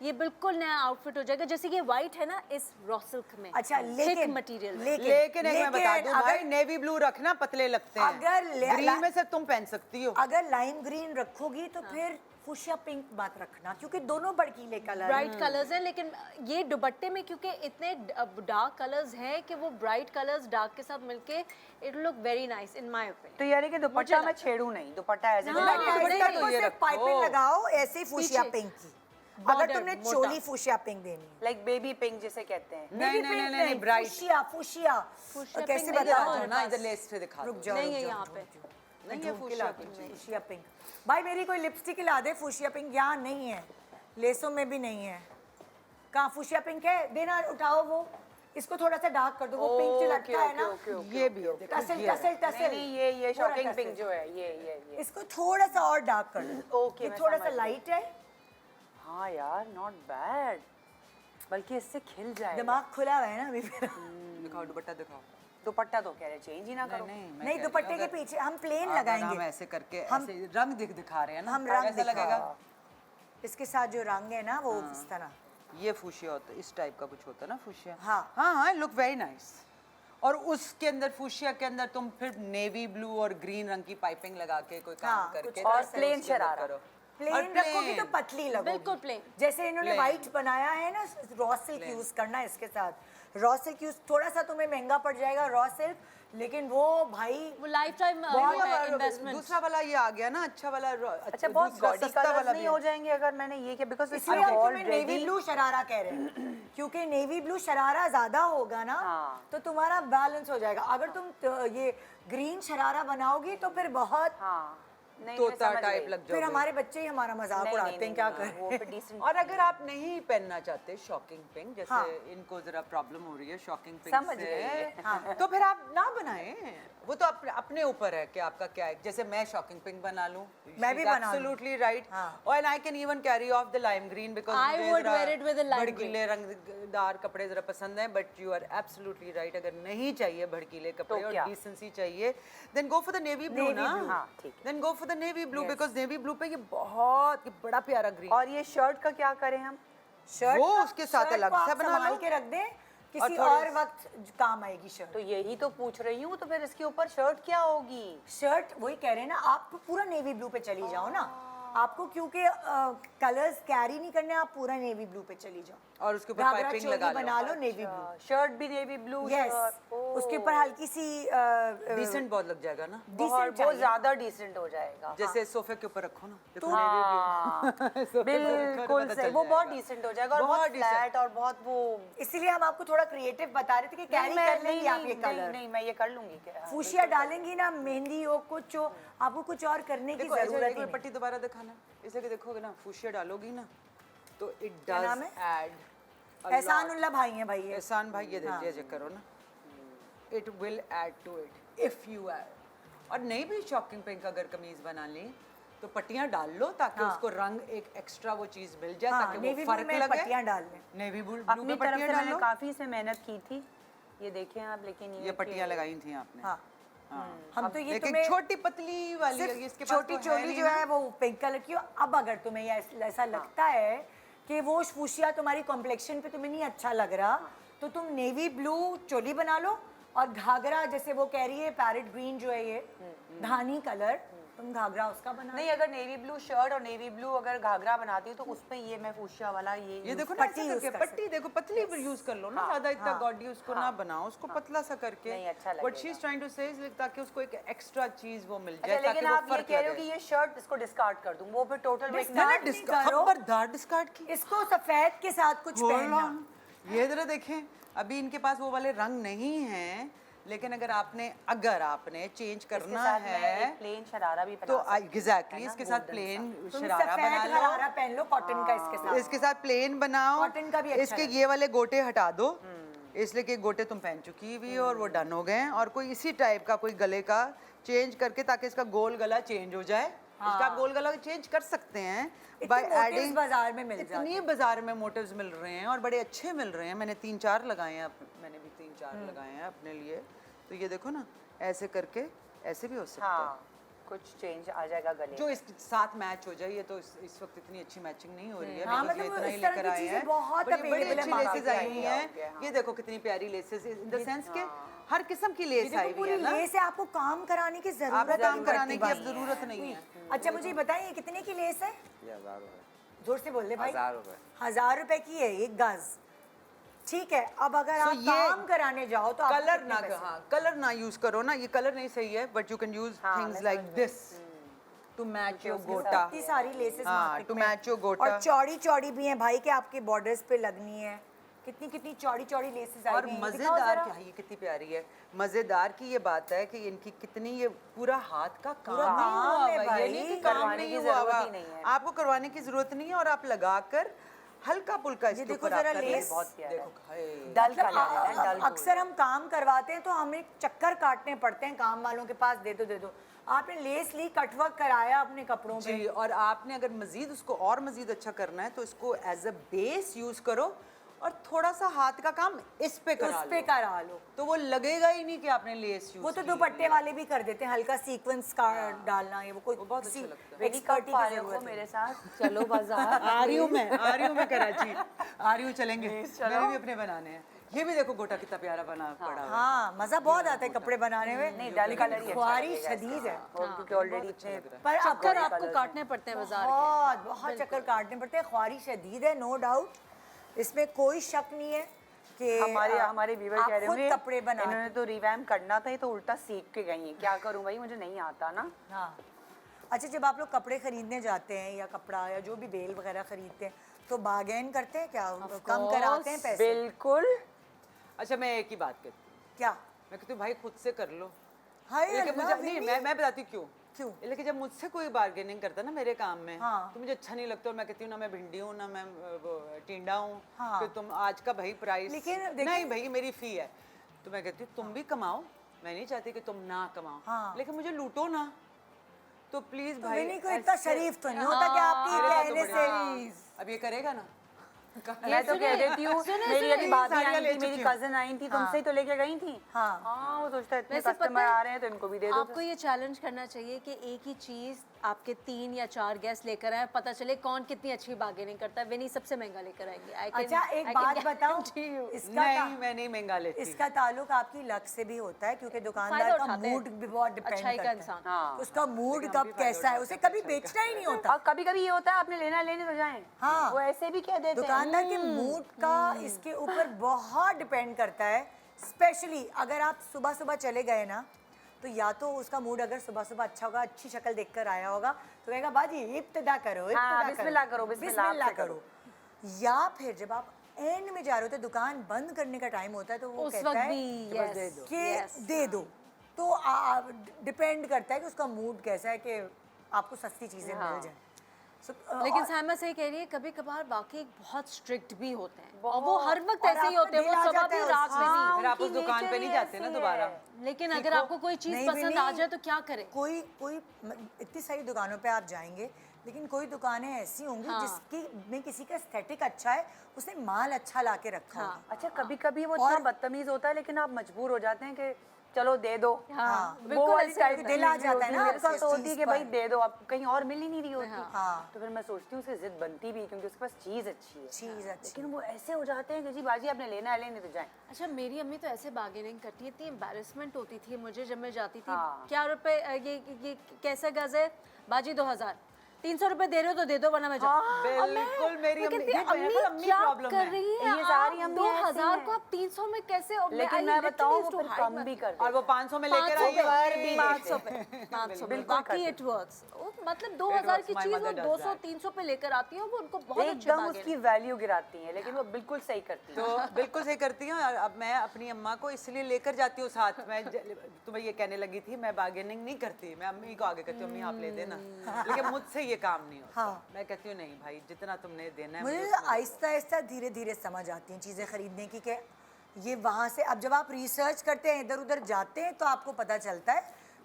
ये बिल्कुल नया आउटफिट हो जाएगा, जैसे ये वाइट है ना इस रॉ सिल्क में, अच्छा, लेकिन मटेरियल। लेकिन एक मैं बता दूं भाई, अगर नेवी ब्लू रखना, पतले लगते हैं। अगर ग्रीन में से तुम पहन सकती हो। अगर लाइम ग्रीन रखोगी तो फिर फूशिया पिंक मत रखना, क्योंकि दोनों भड़कीले कलर हैं। ब्राइट कलर्स हैं, लेकिन ये दुपट्टे में क्योंकि इतने डार्क कलर्स हैं कि वो ब्राइट कलर्स डार्क के साथ मिलके it look very nice in my opinion. तो यानी कि दुपट्टा मैं छेड़ू नहीं, दुपट्टा ऐसे हाँ, लगा के- दुपट्टा दुपट्टे को ये सिर्फ रखो। पाइपिंग लगाओ, ऐसे फूशिया पीछे। पिंक की। अगर Border, तुमने मोटा। चोली फूशिया पिंक देनी है, लाइक बेबी पिंक जिसे कहते हैं। नहीं नहीं नहीं नहीं, ब्राइट। फूशिया फूशिया फूशिया कैसे पिंक नहीं बताओ है ना, इधर लेस से दिखा रुक दो। जाओ, नहीं रुक है जाओ, यहाँ रुक पे। जाओ। नहीं मैं है ढूंढ के फूशिया लाती हूँ, पिंक। Fuchsia pink. भाई मेरी कोई लिपस्टिक ला दे, फूशिया पिंक यहाँ नहीं है, लेसों में भी नहीं है। कहाँ फूशिया पिंक है? देना, उठाओ वो, इसको थोड़ा सा डार्क कर दो, वो पिंक जो ओके, लगता है ना, ओके, ओके, ये भी है, देखो, टसल ये है। Tussle tussle. नहीं ये थोड़ा शॉकिंग टसल। पिंक जो है, ये इसको थोड़ा सा और डार्क कर दो। ओके, ये मैं थोड़ा समझ सा गई। लाइट है, हाँ यार, नॉट बैड, बल्कि इससे खिल जाए। दिमाग खुला हुआ है ना अभी मेरा। दिखाओ दुपट्टा दिखाओ। दुपट्टा तो कह रहे चेंज ही ना करो। मैं नहीं, कह दुपट्टे रही के हूँ, पीछे हम प्लेन अगर हम लगाएंगे, ऐसे करके हम- ऐसे रंग दिखा रहे हैं ना, हम रंग कैसा दिखा- लगेगा? इसके साथ जो रंग है ना वो इस तरह। ये फूशिया होता है, इस टाइप का कुछ होता है ना फूशिया। हाँ। हाँ हाँ, लुक वेरी नाइस। और उसके अंदर फूशिया के अंदर तुम फिर नेवी ब्लू और ग्रीन रंग की पाइपिंग लगा के कोई काम हाँ, करके कुछ और फिर plain उसके अंदर शरारा। करो। प्लेन रखोगी तो पतली लगोगी, बिल्कुल plain। जैसे इन्होंने व्हाइट बनाया है ना, रॉ सिल्क यूज करना है इसके साथ। रॉ सिल्क यूज थोड़ा सा तुम्हें महंगा पड़ जाएगा रॉ सिल्क, लेकिन वो भाई वो लाइफ टाइम इन्वेस्टमेंट। दूसरा वाला ये आ गया ना, अच्छा वाला अच्छा बहुत दूसरा गॉडी सस्ता कलर्स वाला नहीं भी हो है। जाएंगे अगर मैंने ये किया, बिकॉज इसलिए हम तुम्हें नेवी ब्लू शरारा कह रहे हैं क्योंकि नेवी ब्लू शरारा ज्यादा होगा ना, हाँ। तो तुम्हारा बैलेंस हो जाएगा। अगर तुम ये ग्रीन शरारा बनाओगी तो फिर बहुत हाँ नहीं तोता टाइप लग फिर जाओगे। हमारे बच्चे ही हमारा मजाक उड़ाते हैं, क्या करें। वो फिर डिसेंट और अगर आप नहीं पहनना चाहते शॉकिंग पिंक, जैसे हाँ। इनको जरा प्रॉब्लम हो रही है शॉकिंग पिंक समझ से, गई। हाँ। तो फिर आप ना बनाएं, वो तो अपने ऊपर है कि आपका क्या है। जैसे मैं शॉकिंग पिंक बना लूं, मैं भी बना लूं। एब्सोल्युटली राइट, हाँ। और I can even carry off the lime green because I would wear it with a lime भड़कीले रंगदार कपड़े जरा पसंद हैं, but you are absolutely right, अगर नहीं चाहिए भड़कीले कपड़े और क्या? डिसेंसी चाहिए, then go for the navy blue ना। हाँ, ठीक है। Then go for the navy blue, because navy blue पे ये बहुत ये बड़ा प्यारा ग्रीन। और ये शर्ट का क्या करें हम? शर्ट वो का- उसके साथ शर्ट अलग को आप से बना संभाल लो। के रख दें, किसी थोड़े- और वक्त काम आएगी शर्ट। तो यही तो पूछ रही हूँ, तो फिर इसके ऊपर शर्ट क्या होगी? शर्ट वही कह रहे हैं ना, आप पूरा नेवी ब्लू पे चली जाओ ना, आपको क्योंकि कलर्स कैरी नहीं करने, आप पूरा नेवी ब्लू पे चली जाओ और उसके ऊपर घाघरा पाइपिंग चोली लगा बना लो। लो नेवी ब्लू। शर्ट भी नेवी ब्लू। यस, उसके ऊपर हल्की सी डिसेंट बहुत लग जाएगा ना, बहुत ज्यादा डिसेंट हो जाएगा। जैसे सोफे के ऊपर रखो ना, देखो हाँ, बिल्कुल सही, वो बहुत डिसेंट हो जाएगा और बहुत बहुत decent। फ्लैट और बहुत वो। इसीलिए हम आपको थोड़ा क्रिएटिव बता रहे थे कि कैरी कर लेंगी आप ये कलर। नहीं मैं ये कर लूंगी क्या? फूशिया डालेंगी ना, मेहंदी हो कुछ हो, आपको कुछ और करने की देखो जरूरत ऐसे ही नहीं। पट्टी दोबारा दिखाना, इसलिए कि देखोगे ना फूशिया डालोगी ना तो इट क्या डज नाम है? ऐड। एहसानुल्लाह भाई हैं भाई ये। एहसान भाई ये देखिए चेक करो ना, it will add to it if you add. और नहीं भी शॉकिंग पिंक अगर कमीज बना ली तो पट्टियां डाल लो ताकि हाँ। उसको रंग एक एक्स्ट्रा वो चीज मिल जाए, हाँ, ताकि नेवी वो ब्लू फर्क में लगे। पट्टियां डाल लें। नेवी ब्लू अपनी में तरफ से पट्टियां डाल मैंने लो। काफी इसमें मेहनत की थी, ये देखें आप, लेकिन ये पट्टियां लगाई थी आपने। हाँ, हाँ। हम तो ये लेकिन तुम्हें छोटी पतली वाली है, इसके सिर्फ पास छोटी तो है चोली नहीं जो ना। है वो पिंक कलर की हो। अब अगर तुम्हें ये ऐसा लगता है कि वो फूशिया तुम्हारी कॉम्प्लेक्शन पे तुम्हें नहीं अच्छा लग रहा, तो तुम नेवी ब्लू चोली बना लो और घाघरा, जैसे वो कह रही है पैरेट ग्रीन जो है ये धानी कलर, तुम घाघरा उसका बना नहीं, अगर नेवी ब्लू शर्ट और नेवी ब्लू अगर घाघरा बनाती हूँ तो उसमें ये मैं फूशिया वाला ये ये देखो ना पट्टी ऐसे use करके, कर पट्टी देखो पतली यूज कर लो ना, ज्यादा इतना गॉडी उसको ना बनाओ, उसको पतला सा करके। नहीं, अच्छा but she is trying to say ताकि उसको एक एक्स्ट्रा चीज वो मिल अच्छा, जाए, ताकि लेकिन वो आप ये फर्क कह रहे हो लगे। कि ये शर्ट इसको डिस्कार्ड कर दूं, वो फिर टोटल में Discard मैंने नहीं करो। खबरदार डिस्कार्ड की। इसको सफेद के साथ कुछ Hold पहनना। on, ये जरा देखें, अभी इनके पास वो वाले रंग नहीं हैं, लेकिन अगर आपने चेंज करना है प्लेन शरारा भी तो बना एग्जैक्टली इसके साथ प्लेन तुम शरारा बना सफेद लो, गरारा पहन लो कॉटन का इसके साथ। इसके साथ प्लेन बनाओ, Cotton का भी अच्छा इसके लगता ये वाले गोटे हटा दो, इसलिए कि गोटे तुम पहन चुकी हुई हो और वो डन हो गए हैं, और कोई इसी टाइप का कोई गले का चेंज करके ताकि इसका गोल गला चेंज हो जाए। इसका आप गोल गला चेंज कर सकते हैं बाय इतने motives एडिंग। बाजार में मिल जाते इतनी बाजार में मोटिव्स मिल रहे हैं और बड़े अच्छे मिल रहे हैं। मैंने 3-4 लगाए हैं, मैंने भी 3-4 लगाए हैं अपने लिए। तो ये देखो ना, ऐसे करके ऐसे भी हो सकता है, हाँ, कुछ चेंज आ जाएगा गले जो इसके साथ मैच हो जाए। ये तो इस वक्त इतनी अच्छी मैचिंग नहीं हो रही है, हाँ, because मतलब ये इतना इस ही तरह लेकर की आए चीजें हैं। बहुत बड़ी बड़ी available है अच्छी मार्केट लेसेस में, आई हुई हैं। ये देखो कितनी प्यारी लेसेस, इन द सेंस के हर किस्म की लेस आई देखो हुई पूरी है ना। लेस है, आपको काम कराने की आपको जरूरत काम नहीं कराने की अब पड़ती जरूरत नहीं है। अच्छा मुझे बताइए ये कितने की लेस है? ये 1000 रुपए। जोर से बोल दे भाई। 1000 रुपए। 1000 रुपए की है एक गज, ठीक है। अब अगर आप ये काम कराने जाओ तो आपको कलर कितने ना, पैसे? हाँ कलर ना यूज करो ना, ये कलर नहीं सही है, but you can use things like this to match your gota. इतनी सारी लेसेस हाँ, मार्केट to में। match your गोटा। और चौड़ी चौड़ी भी हैं भाई के आपके बॉर्डर्स पे लगनी है। कितनी कितनी चौड़ी चौड़ी लेसेस आई और हुई हैं। दिखाओ मजेदार जरा। क्या है, ये कितनी प्यारी है। मजेदार की ये बात है कि इनकी कितनी ये पूरा हाथ का काम पूरा नहीं काम हुआ है हुआ, ये नहीं भाई, कि काम करवाने नहीं की हुआ जरूरत हुआ। ही नहीं है। आपको करवाने की जरूरत नहीं है, और आप लगाकर हल्का फुल्का इसके देखो ऊपर आप जरा कर लें। लेस। बहुत प्यारा है। देखो हाय। डल मतलब कलर है, डल अक्सर हम काम करवाते हैं तो हमें चक्कर काटने पड़ते हैं काम वालों के पास, दे दो। आपने लेस ली, कटवर्क कराया अपने कपड़ों पे। जी, और आपने अगर मजीद उसको और मजीद अच्छा करना है तो इसको एज अ बेस यूज करो और थोड़ा सा हाथ का काम इस पे करा उस पे लो, करा लो। तो वो लगेगा ही नहीं कि आपने लेस यूज वो तो दुपट्टे वाले भी कर देते हैं, हल्का सीक्वेंस का डालना है, वो कोई बहुत अच्छा लगता है। एक्सपर्टी की जरूरत है। मेरे साथ चलो बाजार। आ रही हूँ मैं कराची आ रही हूँ, चलेंगे, मैंने भी अपने बनाने हैं। ये भी देखो गोटा कितना प्यारा बना पड़ा हुआ है। हाँ, मजा बहुत आता है कपड़े बनाने में। नहीं, डल कलर ही अच्छा ख्वारी लगेगा शदीद है, क्योंकि ऑलरेडी इतने पर चक्कर आपको आपको काटने पड़ते हैं बाजार के। बहुत बहुत चक्कर काटने पड़ते हैं। ख्वारी शदीद है, नो डाउट, इसमें कोई शक नहीं है कि हमारे व्यूअर आप कह रहे खुद होंगे कपड़े बनाते इन्होंने तो रिवैम्प करना था, ये तो उल्टा सीख के गई हैं। क्या करूं भाई, मुझे नहीं आता ना। हाँ। अच्छा, जब आप लोग कपड़े खरीदने जाते हैं या कपड़ा या जो भी बेल वगैरह खरीदते हैं तो बार्गेन करते हैं क्या, कम कराते हैं पैसे? बिल्कुल। अच्छा, मैं एक ही बात कहती हूँ, क्या? मैं कहती हूँ भाई खुद से कर लो। हाय लेकिन अल्लाह, मुझे नहीं, विनी। मैं बताती हूँ क्यों? लेकिन जब मुझसे कोई बार्गेनिंग करता है ना मेरे काम में, हाँ। तो मुझे अच्छा नहीं लगता। और मैं कहती हूँ ना मैं भिंडी हूँ ना मैं वो टिंडा हूँ हाँ। कि तुम आज का भाई प्राइस, लेकिन देखिए- नहीं भाई मेरी फी है। तो मैं कहती हूँ तुम भी कमाओ, मैं नहीं चाहती कि तुम ना कमाओ, हाँ। लेकिन मुझे लूटो ना, तो प्लीज तो भाई। विनी को इतना ऐसे- शरीफ तो नहीं होता कि आपकी मेरे साथ तो कहने बढ़िया। से अब ये करेगा ना, मैं तो कह देती हूँ, मेरी अभी भाभी साड़ियाँ आई ले थी, मेरी चुकी हूँ। कजन आई थी, तुमसे ही तो लेके गई थी। हाँ। वो सोचता है इतने वैसे कस्टमर पता है, आ रहे हैं तो इनको भी दे दो। आपको ये चैलेंज करना चाहिए कि एक ही चीज आपके 3 या 4 गेस्ट लेकर आए, पता चले कौन कितनी अच्छी बार्गेनिंग करता है। विनी सबसे महंगा लेकर आएंगे। अच्छा, एक बात बताऊं, इसका नहीं मैं नहीं महंगा लेती। इसका ताल्लुक आपकी लक से भी होता है, क्योंकि दुकानदार फायदा का उठाते हैं। मूड भी बहुत डिपेंड अच्छाई का करता इंसान। है। हाँ। तो उसका मूड कब कैसा है, उसे कभी बेचना ही नहीं होता। और कभी कभी ये होता है आपने लेना लेने तो जाए, हाँ। वो ऐसे भी कह देते हैं। दुकानदार के मूड का इसके ऊपर बहुत डिपेंड करता है। स्पेशली अगर आप सुबह सुबह चले गए ना, तो या तो उसका मूड अगर सुबह सुबह अच्छा होगा, अच्छी शक्ल देखकर आया होगा, तो कहेगा बाजी इब्तिदा करो, इब्तिदा बिस्मिल्लाह करो, बिस्मिल्लाह बिस्मिल्लाह से करो। या फिर जब आप एंड में जा रहे हो तो दुकान बंद करने का टाइम होता है, तो वो उस कहता वक्त है भी बस दे दो। कि दे दो। तो डिपेंड करता है कि उसका मूड कैसा है कि आपको सस्ती चीज़ें मिल जाए। लेकिन साइमा सही कह रही है, कभी कभार वाकई बहुत स्ट्रिक्ट भी होते हैं, और वो बहुत। हर वक्त और ऐसे ही आपका होते हैं, दिल वो आ सुबह जाता भी है रात में भी। फिर आप उस उनकी दुकान पे nature नहीं ही जाते ना ऐसी दोबारा। है। लेकिन अगर आपको कोई चीज नहीं, पसंद विनी, आ जाए तो क्या करें? कोई कोई इतनी सारी दुकानों पे आप जाएंगे, लेकिन कोई दुकानें ऐसी होंगी हाँ। जिसकी में किसी का एस्थेटिक अच्छा है, उसने माल अच्छा ला के रखा हाँ। होगा। अच्छा, कभी कभी वो इतना बदतमीज होता है, लेकिन आप मजबूर हो जाते हैं कि चलो दे दो। हाँ, वो बिल्कुल वाली ऐसे टाइप होता है। दिल आ जाता है ना मेरे साथ आपको तो इस होती है चीज़ कि भाई पर। दे दो, आप कहीं और मिल ही नहीं रही होती। हाँ। तो फिर मैं सोचती हूँ उससे जिद बनती भी, क्योंकि उसके पास चीज़ अच्छी है। चीज़ अच्छी। लेकिन वो ऐसे हो जाते हैं कि जी बाजी आपने लेना है लेने तो जाए। अच्छा, मेरी अम्मी तो ऐसे बार्गेनिंग करती है, इतनी एम्बैरेसमेंट होती थी मुझे जब मैं जाती थी। हाँ। क्या रुपए ये कैसे गज है बाजी? 2000 300 रुपए दे रहे हो तो दे दो, वरना मैं बिल्कुल, मेरी अम्मी- ये अम्मी बिल्कुल अम्मी क्या problem कर है। रही है? ये सारी अम्मी ऐसी 2000 हैं। को आप 300 में कैसे? और लेकिन मैं बताऊँ वो फिर कम भी कर और वो 500 में लेकर आई है। 500 पे 500 पे बाकी इट वर्क्स। मतलब 2000 की my चीज वो mother does 200 that. 300 पे लेकर आती है, वो उनको बहुत अच्छे एकदम bargain उसकी है। वैल्यू गिराती हैं, लेकिन वो बिल्कुल सही करती तो हैं। बिल्कुल सही करती हैं। और अब मैं अपनी अम्मा को इसलिए लेकर जाती हूँ साथ में। तुम्हें ये कहने लगी थी मैं बार्गेनिंग नहीं करती, मैं अम्मी को आगे कहती हूँ अम्मी आप ले देना, लेकिन मुझसे ये काम नहीं होता। हाँ। मैं कहती हूँ नहीं भाई, जितना तुमने देना है मुझे मुझे उतना दो। आहिस्ता आहिस्ता धीरे धीरे समझ आती हैं चीज़ें खरीदने की, कि ये वहाँ से अब जब आप रिसर्च करते हैं, इधर उधर जाते हैं, तो आपको पता चलता है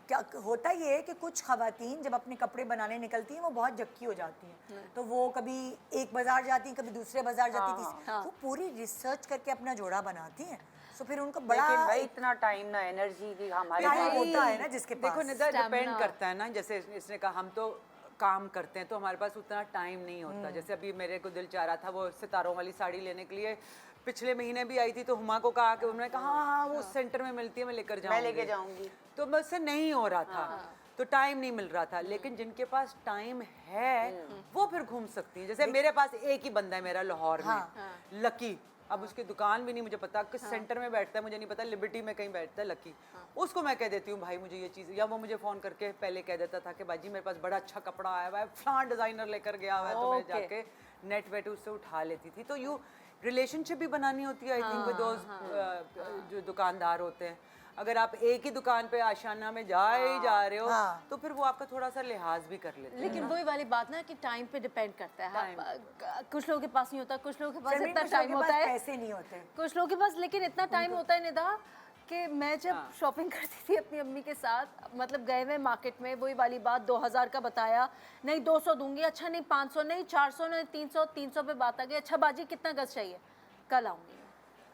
क्या होता। ये है कि कुछ खवातीन जब अपने कपड़े बनाने निकलती हैं वो बहुत जक्की हो जाती हैं, तो वो कभी एक बाजार जाती हैं, कभी दूसरे बाजार जाती हैं, वो पूरी रिसर्च करके अपना जोड़ा बनाती हैं। तो फिर उनको बड़ा लेकिन भाई इतना टाइम ना एनर्जी की हमारे टाइम पास होता है ना जिसके देखो पास। Nida, depend Stamina। करता है ना। जैसे इसने कहा हम तो काम करते हैं तो हमारे पास उतना टाइम नहीं होता। जैसे अभी मेरे को दिल चाह रहा था वो सितारों वाली साड़ी लेने के लिए, पिछले महीने भी आई थी, तो हुमा को कहा कि उन्होंने कहा हाँ हाँ वो सेंटर में मिलती है, मैं लेकर जाऊंगी। मैं लेके जाऊंगी। तो मुझसे नहीं हो रहा था, तो टाइम नहीं मिल रहा था। लेकिन जिनके पास टाइम है वो फिर घूम सकती है। जैसे मेरे पास एक ही बंदा है मेरा लाहौर में, लकी। अब उसकी दुकान भी नहीं मुझे पता किस सेंटर में बैठता है, मुझे नहीं पता, लिबर्टी में कहीं बैठता है लकी। उसको मैं कह देती हूँ भाई मुझे ये चीज़, या वो मुझे फ़ोन करके पहले कह देता था कि बाजी मेरे पास बड़ा अच्छा कपड़ा आया हुआ है, फलां डिज़ाइनर लेकर गया हुआ है, तो मैं जाके नेट वेट उससे उठा लेती थी। तो यू रिलेशनशिप भी बनानी होती है आई थिंक विद दोस्त जो दुकानदार होते हैं। अगर आप एक ही दुकान पे आशाना में जा ही जा रहे हो, तो फिर वो आपका थोड़ा सा लिहाज भी कर लेते हैं। लेकिन वही वाली बात ना कि टाइम पे डिपेंड करता है। कुछ लोगों के पास नहीं होता, कुछ लोगों के पास इतना टाइम होता है, पैसे नहीं होते कुछ लोगों के पास लेकिन इतना टाइम होता है निदा कि मैं जब शॉपिंग करती थी अपनी अम्मी के साथ, मतलब गए हुए मार्केट में, वही वाली बात 2000 का बताया, नहीं 200 दूंगी, अच्छा नहीं 500, नहीं 400, नहीं 300 पे बात आ गई, अच्छा बाजी कितना गज चाहिए, कल आऊंगी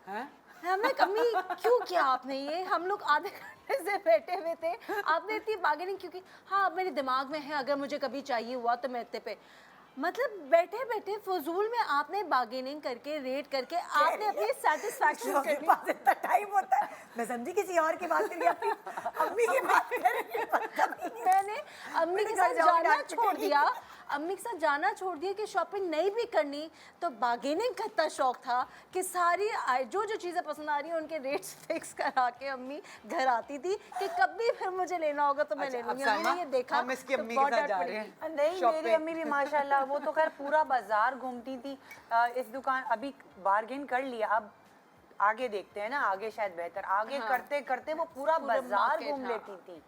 हैं? हमें कमी क्यों किया आपने ये? हम लोग आधे घंटे से बैठे हुए थे, आपने इतनी बार्गेनिंग क्योंकि हाँ अब मेरे दिमाग में है अगर मुझे कभी चाहिए हुआ तो मैं इतने पे मतलब बैठे बैठे फजूल में आपने बार्गेनिंग करके रेट करके आपने अपनी सेटिस्फैक्शन के पास इतना टाइम होता है। मैं समझी किसी और की बात करिए, अपनी अम्मी की बात कर रही है, पता नहीं। मैंने अम्मी के घर साथ जाओगे जाना डांट छोड़ पिटेगी। दिया, अम्मी के साथ जाना छोड़ दिया कि शॉपिंग नहीं भी करनी, तो बार्गेनिंग का इतना शौक था कि सारी जो जो चीज़ें पसंद आ रही हैं उनके रेट्स फिक्स करा के अम्मी घर आती थी कि कभी फिर मुझे लेना होगा तो मैं ले अच्छा, अब लूंगी। साइमा, मैंने ये देखा हम इसकी तो अम्मी बहुत के साथ डांट जा पड़ी। रहे हैं नहीं, शॉप मेरी पे। अम्मी भी माशाल्लाह वो तो खैर पूरा बाजार घूमती थी। इस दुकान अभी बार्गेन कर लिया, अब आगे देखते हैं ना, आगे शायद बेहतर, आगे करते करते वो पूरा बाजार market, घूम हाँ। लेती थी।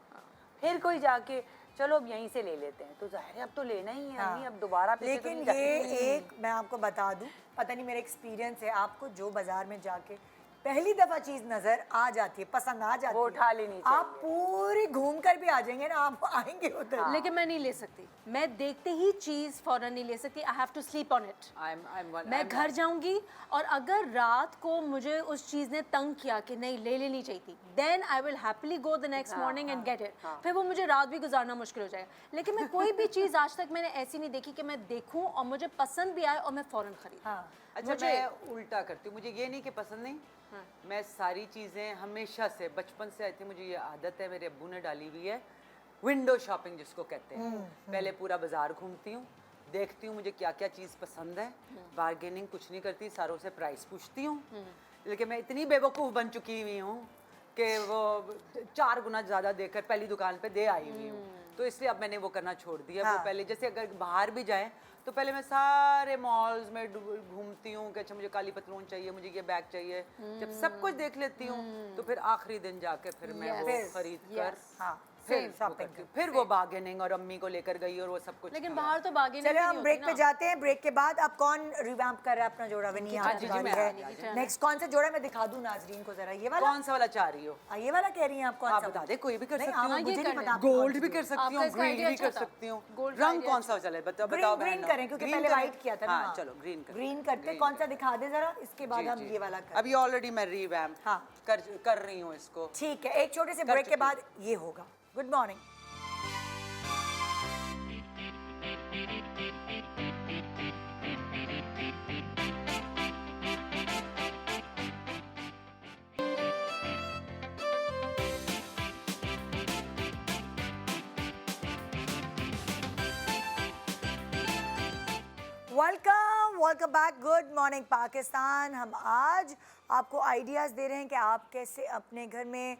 फिर कोई जाके चलो अब यहीं से ले लेते हैं, तो जाहिर है अब तो लेना ही है अम्मी, अब दोबारा पीछे तो लेकिन नहीं ये जाती। एक मैं आपको बता दूं, पता नहीं मेरा एक्सपीरियंस है, आपको जो बाजार में जाके पहली दफा चीज नजर आ जाती है, पसंद आ जाती वो है, उठा लेनी आप पूरी घूम कर भी आ जाएंगे ना, आप आएंगे उधर। लेकिन मैं नहीं ले सकती, मैं देखते ही चीज़ फौरन नहीं ले सकती। I have to sleep on it. मैं घर जाऊंगी और अगर रात को मुझे उस चीज़ ने तंग किया कि नहीं ले लेनी चाहिए थी, then I will happily go the next morning and get it. फिर वो मुझे रात भी गुजारना मुश्किल हो जाएगा। लेकिन मैं कोई भी चीज़ आज तक मैंने ऐसी नहीं देखी कि मैं देखूं और मुझे पसंद भी आए और मैं फौरन खरीदूं। हाँ। अच्छा, मैं उल्टा करती हूँ, मुझे ये नहीं कि पसंद नहीं, मैं सारी चीज़ें हमेशा से बचपन से आई थी, मुझे ये आदत है, मेरे अब्बू ने डाली हुई है, विंडो शॉपिंग जिसको कहते हैं। पहले पूरा बाजार घूमती हूँ, देखती हूँ मुझे क्या क्या चीज़ पसंद है, बार्गेनिंग कुछ नहीं करती, सारों से प्राइस पूछती हूँ। लेकिन मैं इतनी बेवकूफ़ बन चुकी हुई हूँ कि वो 4 गुना ज़्यादा देकर पहली दुकान पे दे आई हुई हूँ, तो इसलिए अब मैंने वो करना छोड़ दिया। वो पहले जैसे अगर बाहर भी जाएं तो पहले मैं सारे मॉल्स में घूमती हूँ कि अच्छा मुझे काली पतलून चाहिए, मुझे ये बैग चाहिए, जब सब कुछ देख लेती हूँ तो फिर आखिरी दिन जाके फिर मैं वो खरीद कर हाँ, फिर शॉपिंग, फिर वो बार्गेनिंग और अम्मी को लेकर गई और वो सब कुछ लेकिन किया। बाहर तो बार्गेनिंग चलो हम ब्रेक पे जाते हैं। ब्रेक के बाद अब कौन रिवैम्प कर रहा है अपना जोड़ा? विनी हाँ, जी, मैं आ रही है। नेक्स्ट कौन सा जोड़ा मैं दिखा दूं नाजरीन को जरा? ये वाला? कौन सा वाला चाह रही हो? ये वाला कह रही हैं आप? कौन आप सा? बता दे, कोई भी कर नहीं, सकती हूँ, आप मुझे नहीं पता। गोल्ड भी कर सकती हूँ, आपका इसका ग्रीन idea भी कर अच्छा था। सकती हूँ। Gold का रंग idea कौन सा चले बताओ ग्रीन बहनों। करें क्योंकि Green पहले करें? वाइट किया था ना। हाँ, चलो ग्रीन करते ग्रीन करते। कौन सा दिखा दे जरा, इसके बाद हम ये वाला करें। अभी ऑलरेडी मैं रिवैम्प हाँ। कर रही हूँ इसको। ठीक है, एक छोटे से ब्रेक के बाद ये होगा। Good morning. Welcome back. Good morning Pakistan. हम आज आपको आइडियाज़ दे रहे हैं कि आप कैसे अपने घर में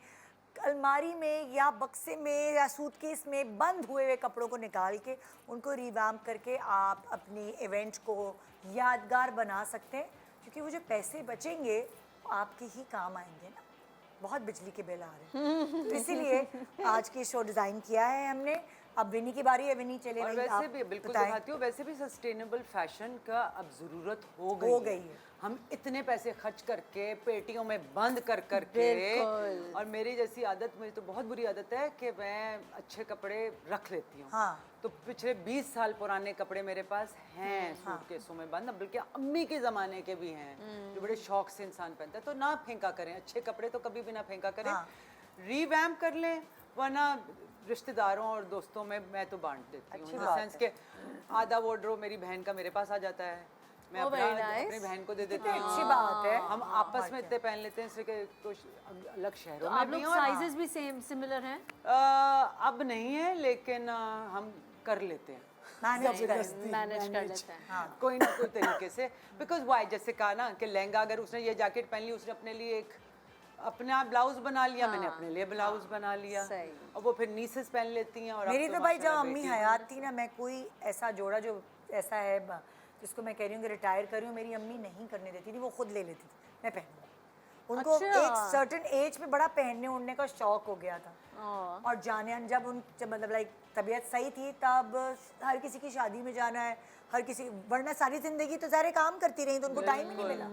अलमारी में या बक्से में या सूटकेस में बंद हुए हुए कपड़ों को निकाल के उनको रिवैम्प करके आप अपनी इवेंट को यादगार बना सकते हैं, क्योंकि वो जो पैसे बचेंगे आपके ही काम आएंगे ना। बहुत बिजली के बिल आ रहे हैं, तो इसीलिए आज की शो डिज़ाइन किया है हमने। अब विनी की बारी है। विनी चले और भाई, वैसे आप भी बिल्कुल बताएं। दिखाती हूँ, वैसे भी सस्टेनेबल फैशन का अब ज़रूरत हो हो गई गई है। है। हम इतने पैसे खर्च करके पेटियों में बंद कर करके, और मेरी जैसी आदत, मेरी तो बहुत बुरी आदत है कि मैं अच्छे कपड़े रख लेती हूँ। हाँ। तो पिछले 20 साल पुराने कपड़े मेरे पास हैं सूटकेसों में बंद, बल्कि अम्मी के ज़माने के भी हैं जो बड़े शौक से इंसान पहनता है। तो ना फेंका करें, अच्छे कपड़े तो कभी भी ना फेंका करें। हाँ। रिवैम्प कर लें, वरना रिश्तेदारों और दोस्तों में मैं तो बांट देती हूँ। इन द सेंस के आधा वार्डरोब मेरी बहन का मेरे पास आ जाता है, मैं अपनी बहन को दे देती हूँ। अच्छी बात है। हम आपस में इतने पहन लेते हैं, इसलिए कि कुछ अलग शहरों तो में आप भी लोग हैं और साइजेस भी सेम सिमिलर हैं? अब नहीं है, लेकिन हम कर लेते हैं मैनेज कर लेते हैं। कोई ना कोई तरीके से। बिकॉज वाई, जैसे कहा ना कि लहंगा अगर उसने ये जैकेट पहन ली, उसने अपने लिए एक अपना ब्लाउज बना लिया, मैंने अपने लिए ब्लाउज बना लिया, सही। और वो फिर नीसेस पहन लेती हैं। और अब मेरी तो भाई जब माशाल्लाह अम्मी बेटी- हयात थी ना, मैं कोई ऐसा जोड़ा जो ऐसा है जिसको मैं कह रही हूँ कि रिटायर कर रही हूँ, मेरी अम्मी नहीं करने देती थी, वो खुद ले लेती थी, मैं पहनूंगी। उनको एक सर्टेन एज पे बड़ा पहनने उड़ने का शौक हो गया था। और जाने जब मतलब लाइक तबीयत सही थी, तब हर किसी की शादी में जाना है, हर किसी, वरना सारी जिंदगी तो सारे काम करती रही, तो उनको टाइम ही नहीं मिला।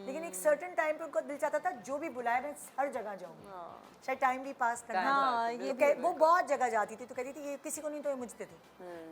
लेकिन एक सर्टेन टाइम पे उनको दिल चाहता था जो भी बुलाए मैं हर जगह जाऊँगी, शायद टाइम भी पास करना था। ये वो बहुत जगह जाती थी, तो कहती थी ये किसी को नहीं तो ये मुझे दे दो।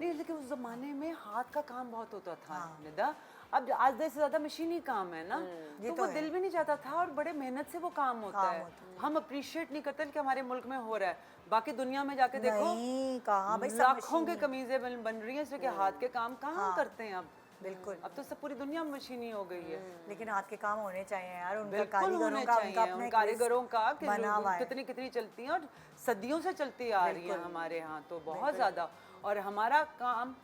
नहीं, लेकिन उस जमाने में हाथ का काम बहुत होता था निदा। अब आधे से ज्यादा मशीनी काम है ना, तो वो दिल भी नहीं चाहता था और बड़े मेहनत से वो काम होता है। हम अप्रिशिएट नहीं करते कि हमारे मुल्क में हो रहा है। बाकी दुनिया में जाके देखो, नहीं कहाँ भाई, सब लाखों की कमीजें बन रही हैं, इसलिए कि हाथ के काम कहाँ करते हैं अब। बिल्कुल। अब तो सब पूरी दुनिया मशीनी हो गई है। लेकिन हाथ के काम होने चाहिए यार, उनका बिल्कुल कारीगरों होने का, उनका चाहिए, अपना उन एक कारीगरों का कि बना हुआ है। कितनी कितनी चलती हैं और सदियों से चलती आ रही हैं हमारे यहाँ तो बहुत ज्यादा। और हमारा काम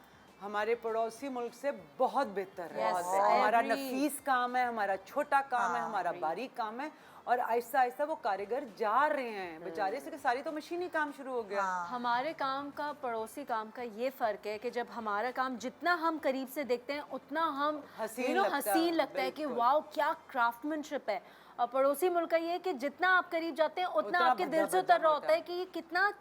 हमारे पड़ोसी मुल्क से बहुत बेहतर है। हमारा नफीस काम है, हमारा छोटा काम है, हमारा बारीक काम है, और आहिस्ता आहिस्ता वो कारीगर जा रहे हैं बेचारे से कि सारी तो मशीनी काम शुरू हो गया। हमारे काम का पड़ोसी काम का ये फ़र्क है कि जब हमारा काम जितना हम करीब से देखते हैं उतना हम हसीन हसीन लगता है कि वाओ क्या क्राफ्टमैनशिप है। और पड़ोसी मुल्क का ये है कि जितना आप करीब जाते हैं उतना आपके दिल से उतर रहा होता है कि ये कितना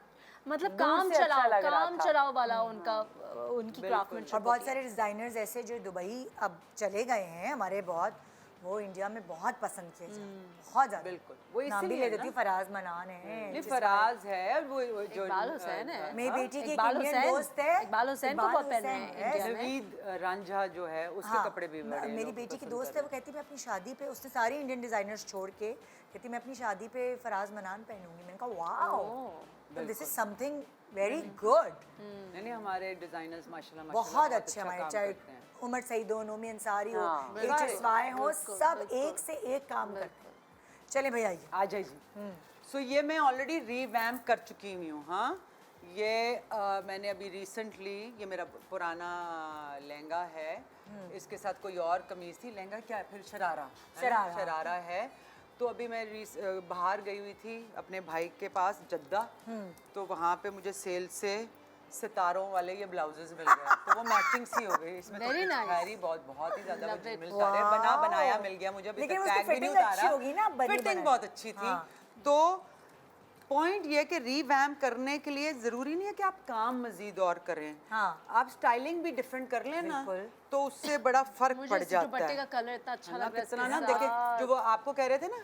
मतलब काम चलाओ वाला उनका उनकी और क्राफ्टमैनशिप। बहुत सारे डिज़ाइनर्स ऐसे जो दुबई अब चले गए हैं हमारे, बहुत वो इंडिया में बहुत पसंद किए जाते हैं, बहुत ज़्यादा। बिल्कुल, वो नाम भी इसीलिए ले देती हूँ, फराज मनान है, नहीं फराज है, वो जो इकबाल हुसैन है, मेरी बेटी की एक इकबाल इंडियन हुसैन, दोस्त है, इकबाल हुसैन को बहुत पहना है हुसैन इंडिया में। नवीद रांझा जो है उसके कपड़े भी बड़े मेरी लोग बेटी की पसंद दोस्त है, वो कहती मैं अपनी शादी पे, उसने सारी इंडियन डिज़ाइनर्स छोड़ के कहती मैं अपनी शादी पे फराज मनान पहनूंगी। मैंने कहा wow, this is something very good. नहीं हमारे डिजाइनर्स माशाल्लाह बहुत अच्छे हमारे, काम चाहे करते हैं। उमर सईद हो, नोमी अंसारी हो, बिल्कुल, HSY हो, सब एक से एक काम करते हैं। चले भैया आइए। आ जाइए जी। सो ये मैं ऑलरेडी रीवैम्प कर चुकी हुई हूँ। हाँ, ये मैंने अभी रिसेंटली, ये मेरा पुराना लहंगा है, इसके साथ कोई और कमीज थी, लहंगा क्या है फिर शरारा शरारा है। तो अभी मैं बाहर गई हुई थी अपने भाई के पास जद्दा, तो वहाँ पे मुझे सेल से सितारों वाले ये ब्लाउजेस मिल गए, तो वो मैचिंग सी हो गई इसमें। Very nice. हैरी बहुत ही ज्यादा मुझे मिल सारे बना बनाया मिल गया मुझे। अभी लेकिन तक उसकी टैग भी नहीं fitting अच्छी उतारा, होगी ना, बनी फिटिंग बनाई। बहुत अच्छी थी। तो पॉइंट ये कि रीवैम्प करने के लिए जरूरी नहीं है कि आप काम मजीद और करें। हाँ। आप स्टाइलिंग भी डिफरेंट कर लें ना, तो उससे बड़ा फर्क मुझे पड़ इस जाता दुपट्टे है का कलर इतना अच्छा लग रहा है कितना ना। इसके देखिए साथ। जो वो आपको कह रहे थे ना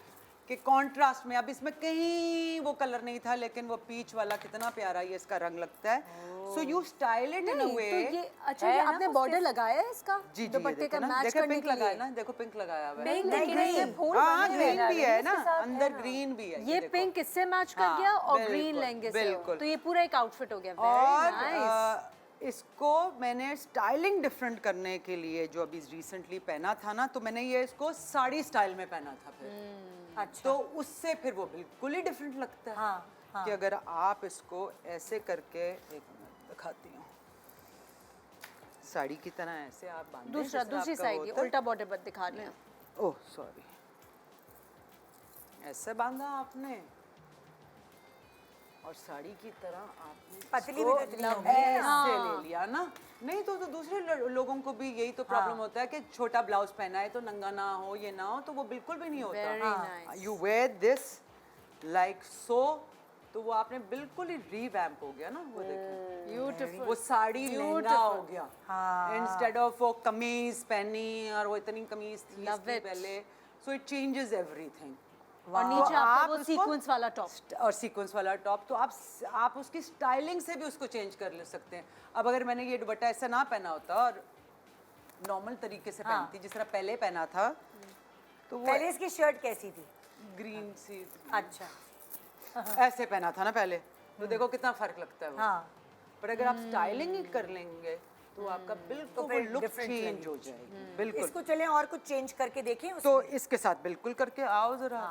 कि कंट्रास्ट में, अब इसमें कहीं वो कलर नहीं था, लेकिन वो पीच वाला कितना प्यारा ये इसका रंग लगता है। So you style it in a नहीं, वे। तो ये अच्छा ये आपने बॉर्डर लगाया है इसका जी दुपट्टे का मैच देखो करने पिंक के लगाया लिए। ना, देखो पिंक लगाया हुआ है। नहीं, लेकिन नहीं, इसमें फूल हाँ बने हुए ग्रीन हैं। भी है ना, अंदर ग्रीन भी है। ये देखो। पिंक इससे मैच कर हाँ, गया और बिल्कुल, ग्रीन लहंगे से, बिल्कुल। तो ये पूरा एक आउटफिट हो गया। और वेरी नाइस। इसको मैंने स्टाइलिंग डिफरेंट करने के लिए जो अभी रिसेंटली पहना था ना, तो मैंने ये इसको साड़ी स्टाइल में पहना था फिर। अच्छा। तो उससे फिर वो बिल्कुल ही डिफरेंट लगता है। हाँ, कि अगर आप इसको ऐसे करके, एक मिनट दिखाती हूँ, साड़ी की तरह ऐसे आप बांधें, दूसरा जिस तरह दूसरी आपका साइड वो ये होता है। उल्टा बॉर्डर पर दिखा रहे हैं। ओह सॉरी, ऐसे बांधा आपने और साड़ी की तरह आपने पतली इसको भी पतली होगी। ऐसे ले लिया ना। नहीं तो दूसरे लोगों को भी यही तो प्रॉब्लम होता है कि छोटा ब्लाउज पहना है तो नंगा ना हो, ये ना हो, तो वो बिल्कुल भी नहीं Very होता। nice. You wear this like so, तो वो आपने बिल्कुल ही रीवैम्प हो गया ना। वो देखिए ब्यूटीफुल। वो साड़ी लहंगा हो गया, इंस्टेड ऑफ वो कमीज पहनी और वो इतनी कमीज थी Love इसकी it. पहले। So it changes everything. और नीचे आपका आप वो उसको- सीक्वेंस वाला टॉप। और सीक्वेंस वाला टॉप, तो आप उसकी स्टाइलिंग से भी उसको चेंज कर ले सकते हैं। अब अगर मैंने ये दुपट्टा ऐसा ना पहना होता और नॉर्मल तरीके से पहनती जिस तरह पहले पहना था, तो वो पहले इसकी शर्ट कैसी थी? ग्रीन सी अच्छा। ऐसे पहना था ना पहले, तो देखो कितना फर्क लगता है वो। हाँ। पर अगर आप स्टाइलिंग ही कर लेंगे तो आपका बिल्कुल फिर लुक different चेंज लगेगी। हो जाएगी। बिल्कुल। इसको चलें और कुछ चेंज करके देखें उसमें? तो इसके साथ बिल्कुल करके आओ जरा,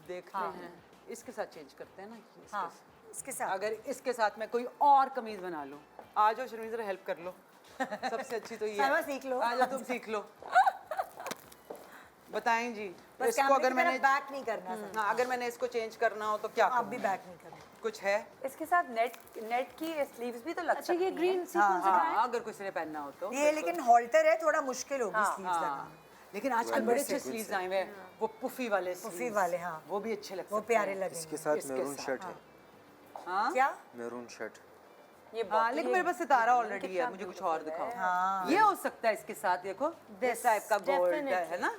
देखते हैं। इसके साथ चेंज करते हैं ना, इसके हाँ, साथ। इसके साथ अगर इसके साथ मैं कोई और कमीज बना लूं, आ जाओ शर्मी जरा हेल्प कर लो। सबसे अच्छी तो ये सामा सीख लो। आ जाओ तुम सीख लो। बताएं जी। बस इसको कैमरे अगर की मैंने तरफ बैक नहीं करना सर। हाँ, अगर मैंने इसको चेंज करना हो तो क्या आप करूं? भी बैक नहीं करना। कुछ है? इसके साथ नेट की स्लीव्स भी तो लग अच्छा सकती ये हैं। ग्रीन सीक्वेंस हाँ, अगर किसी ने पहनना हो तो। ये लेकिन हॉल्टर है, थोड़ा मुश्किल होगी स्लीव्स हाँ, लगाना। लेकिन आजकल बड़े अच्छे स्लीव्स आए हुए हैं, वो पुफी वाले sleeves, वाले, हाँ। वो भी अच्छे लगते वो हैं। प्यारे लगेंगे। इसके साथ इसके मैरून साथ, शर्ट है, हाँ क्या? Maroon shirt. ये हाँ, लेकिन मेरे पास सितारा ऑलरेडी है, मुझे कुछ और दिखाओ। हाँ। ये हो सकता है इसके साथ, देखो दिस टाइप का गोल्ड है ना,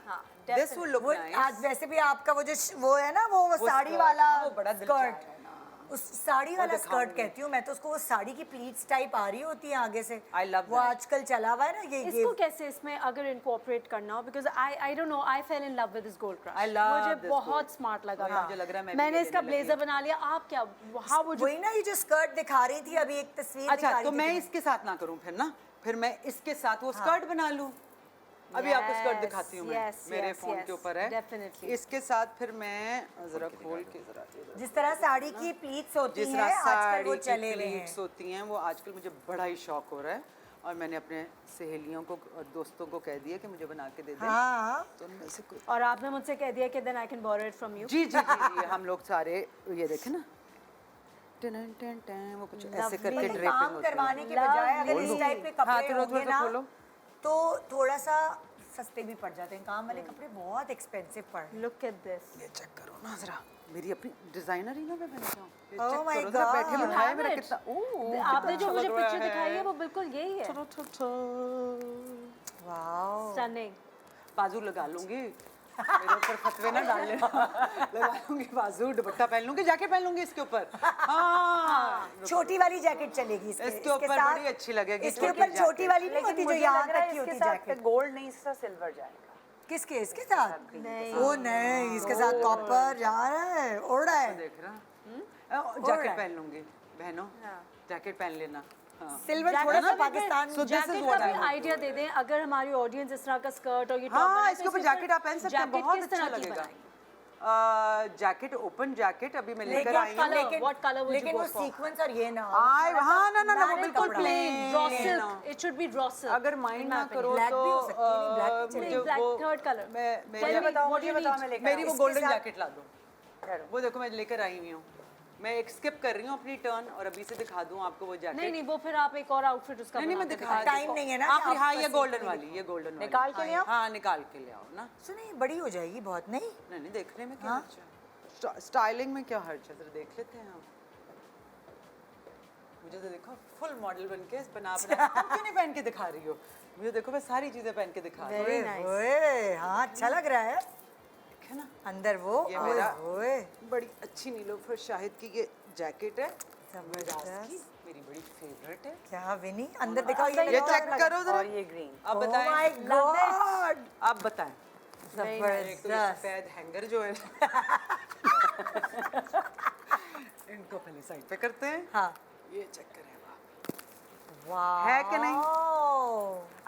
दिस विल लुक वो नाइस। आज वैसे भी आपका वो जो वो है ना, वो साड़ी वाला वो बड़ा दिल स्कर्ट, चाह रहा है ना। उस साड़ी वाला स्कर्ट दिखाऊंगी। कहती हूँ मैं तो उसको, वो साड़ी की प्लीट्स टाइप आ रही होती है आगे से। I love वो that. आजकल चला हुआ है ना ये इसको कैसे इसमें अगर इनकॉर्पोरेट करना हो, because I don't know, I fail in love with this gold crush. I love मुझे this बहुत gold. स्मार्ट लगा वही था। मुझे लग रहा है मैं भी मैंने ये इसका लेने लगी ब्लेजर बना लिया। आप क्या, हाउ वुड यू? वही ना, ये जो स्कर्ट दिखा रही थी अभी, एक तस्वीर अच्छा दिखा तो रही मैं थी इसके साथ ना करूं फिर ना, फिर मैं इसके साथ वो स्कर्ट बना लूं। अभी आपको स्कर्ट दिखाती हूँ मैं, yes, मेरे yes, फोन yes, के ऊपर है। definitely. इसके साथ फिर मैं जरा खोल के जरा जिस तरह साड़ी की प्लीट्स होती जिस हैं तरह आजकल साड़ी वो की चले हुए हैं। प्लीट्स होती हैं वो आजकल मुझे बड़ा ही शौक हो रहा है, और मैंने अपने सहेलियों को और दोस्तों को कह दिया कि मुझे बना के दे दें। हाँ तो उनमें से कोई और आपने मुझसे कह दिया कि then I can borrow it from you. जी जी जी जी हम लोग सारे ये देखें ना, टन टन टन, वो कुछ ऐसे करके मतलब ड्रेपिंग काम होती है। करवाने के बजाय अगर इस टाइप के हाँ, कपड़े थोड़ा होंगे सा ना खोलो। तो थोड़ा सा सस्ते भी पड़ जाते हैं। काम वाले कपड़े बहुत एक्सपेंसिव पड़ रहे हैं। Look at this. ये चेक करो ना जरा, मेरी अपनी डिजाइनर ही ना मैं बन जाऊं। ये Oh चेक my करो जरा, बैठे God. बिठाए मेरा कितना ओह आपने जो मुझे पिक्चर दिखाई है वो बिल्कुल यही है। Wow, stunning. बाजू लगा लूंगी, मेरे ऊपर फतवे ना डाल लेना। लगा लूंगी बाजू, दुपट्टा पहन लूंगी, जैकेट पहन लूंगी इसके ऊपर। हाँ छोटी वाली जैकेट चलेगी इसके ऊपर साथ। बड़ी अच्छी लगेगी इसके छोटी ऊपर छोटी जैकेट। वाली नहीं होती जो यहाँ तक की होती जैकेट। गोल्ड नहीं, इसका सिल्वर जाएगा। किसके, इसके साथ? नहीं। ओ नहीं, इसके साथ कॉपर जा रहा है, उड़ रहा है। देख रहा जैकेट पहन लूंगी बहनों, जैकेट पहन लेना। हाँ सिल्वर थोड़ा सा Pakistan So this is jacket what का I भी want to आइडिया दे दें, अगर हमारी ऑडियंस इस तरह का स्कर्ट और ये टॉप हाँ इसके ऊपर जैकेट आप पहन सकते हैं, जैकेट बहुत किस अच्छा तरह की लगेगा। बनाएंगे? जैकेट, ओपन जैकेट अभी मैं लेकर लेकिन आई हूँ। color? What color would you लेकिन go वो for? सीक्वेंस और ये ना हो। हाँ ना ना ना वो मैंने बिल्कुल कपड़ा। Plain. Raw silk, it should be raw silk. अगर माइंड ना करो Black तो भी हो सकती है, नहीं, black भी मुझे चलेगी। black, वो third color. मेरी बताओ, what do मुझे you बताओ, need? मैं लेकर मेरी वो इसके गोल्डन साथ- जैकेट ला दो, वो देखो मैं लेकर आई हुई हूँ। मैं एक स्किप कर रही हूँ अपनी टर्न और अभी से दिखा दूँ आपको वो जैकेट। नहीं नहीं, वो फिर आप एक और आउटफिट उसका नहीं मैं बना के दिखा टाइम नहीं है ना कि आखिरी। हाँ आपको ये बस गोल्डन एक वाली, ये गोल्डन वाली निकाल के ले आओ। हाँ निकाल के ले आओ ना। सुनिए, बड़ी हो जाएगी बहुत, नहीं? नहीं नहीं देखने में क्या हर्ज है, स्टाइलिंग में क्या हर्ज है, जरा देख लेते हैं हम। मुझे तो देखो फुल मॉडल बन के बना तुम क्यों नहीं पहन के दिखा रही हो? मुझे देखो मैं सारी चीजें पहन के दिखा रही हूँ। Very nice. ओए, हाँ अच्छा लग रहा है। है ना, अंदर वो ये ओए मेरा ओए, बड़ी अच्छी नीलोफर शाहिद की ये जैकेट है, जबरदस्त। की मेरी बड़ी फेवरेट है। क्या विनी, अंदर दिखाओ ये ये लगाओ, चेक करो जरा, और ये ग्रीन। आप Oh बताएं। my God, आप बताएं। एक तो ये जबरदस्त। सफेद हैंगर जो है इनको पहले साइड पे करते हैं। हाँ, ये चेक करें वाह, है कि नहीं?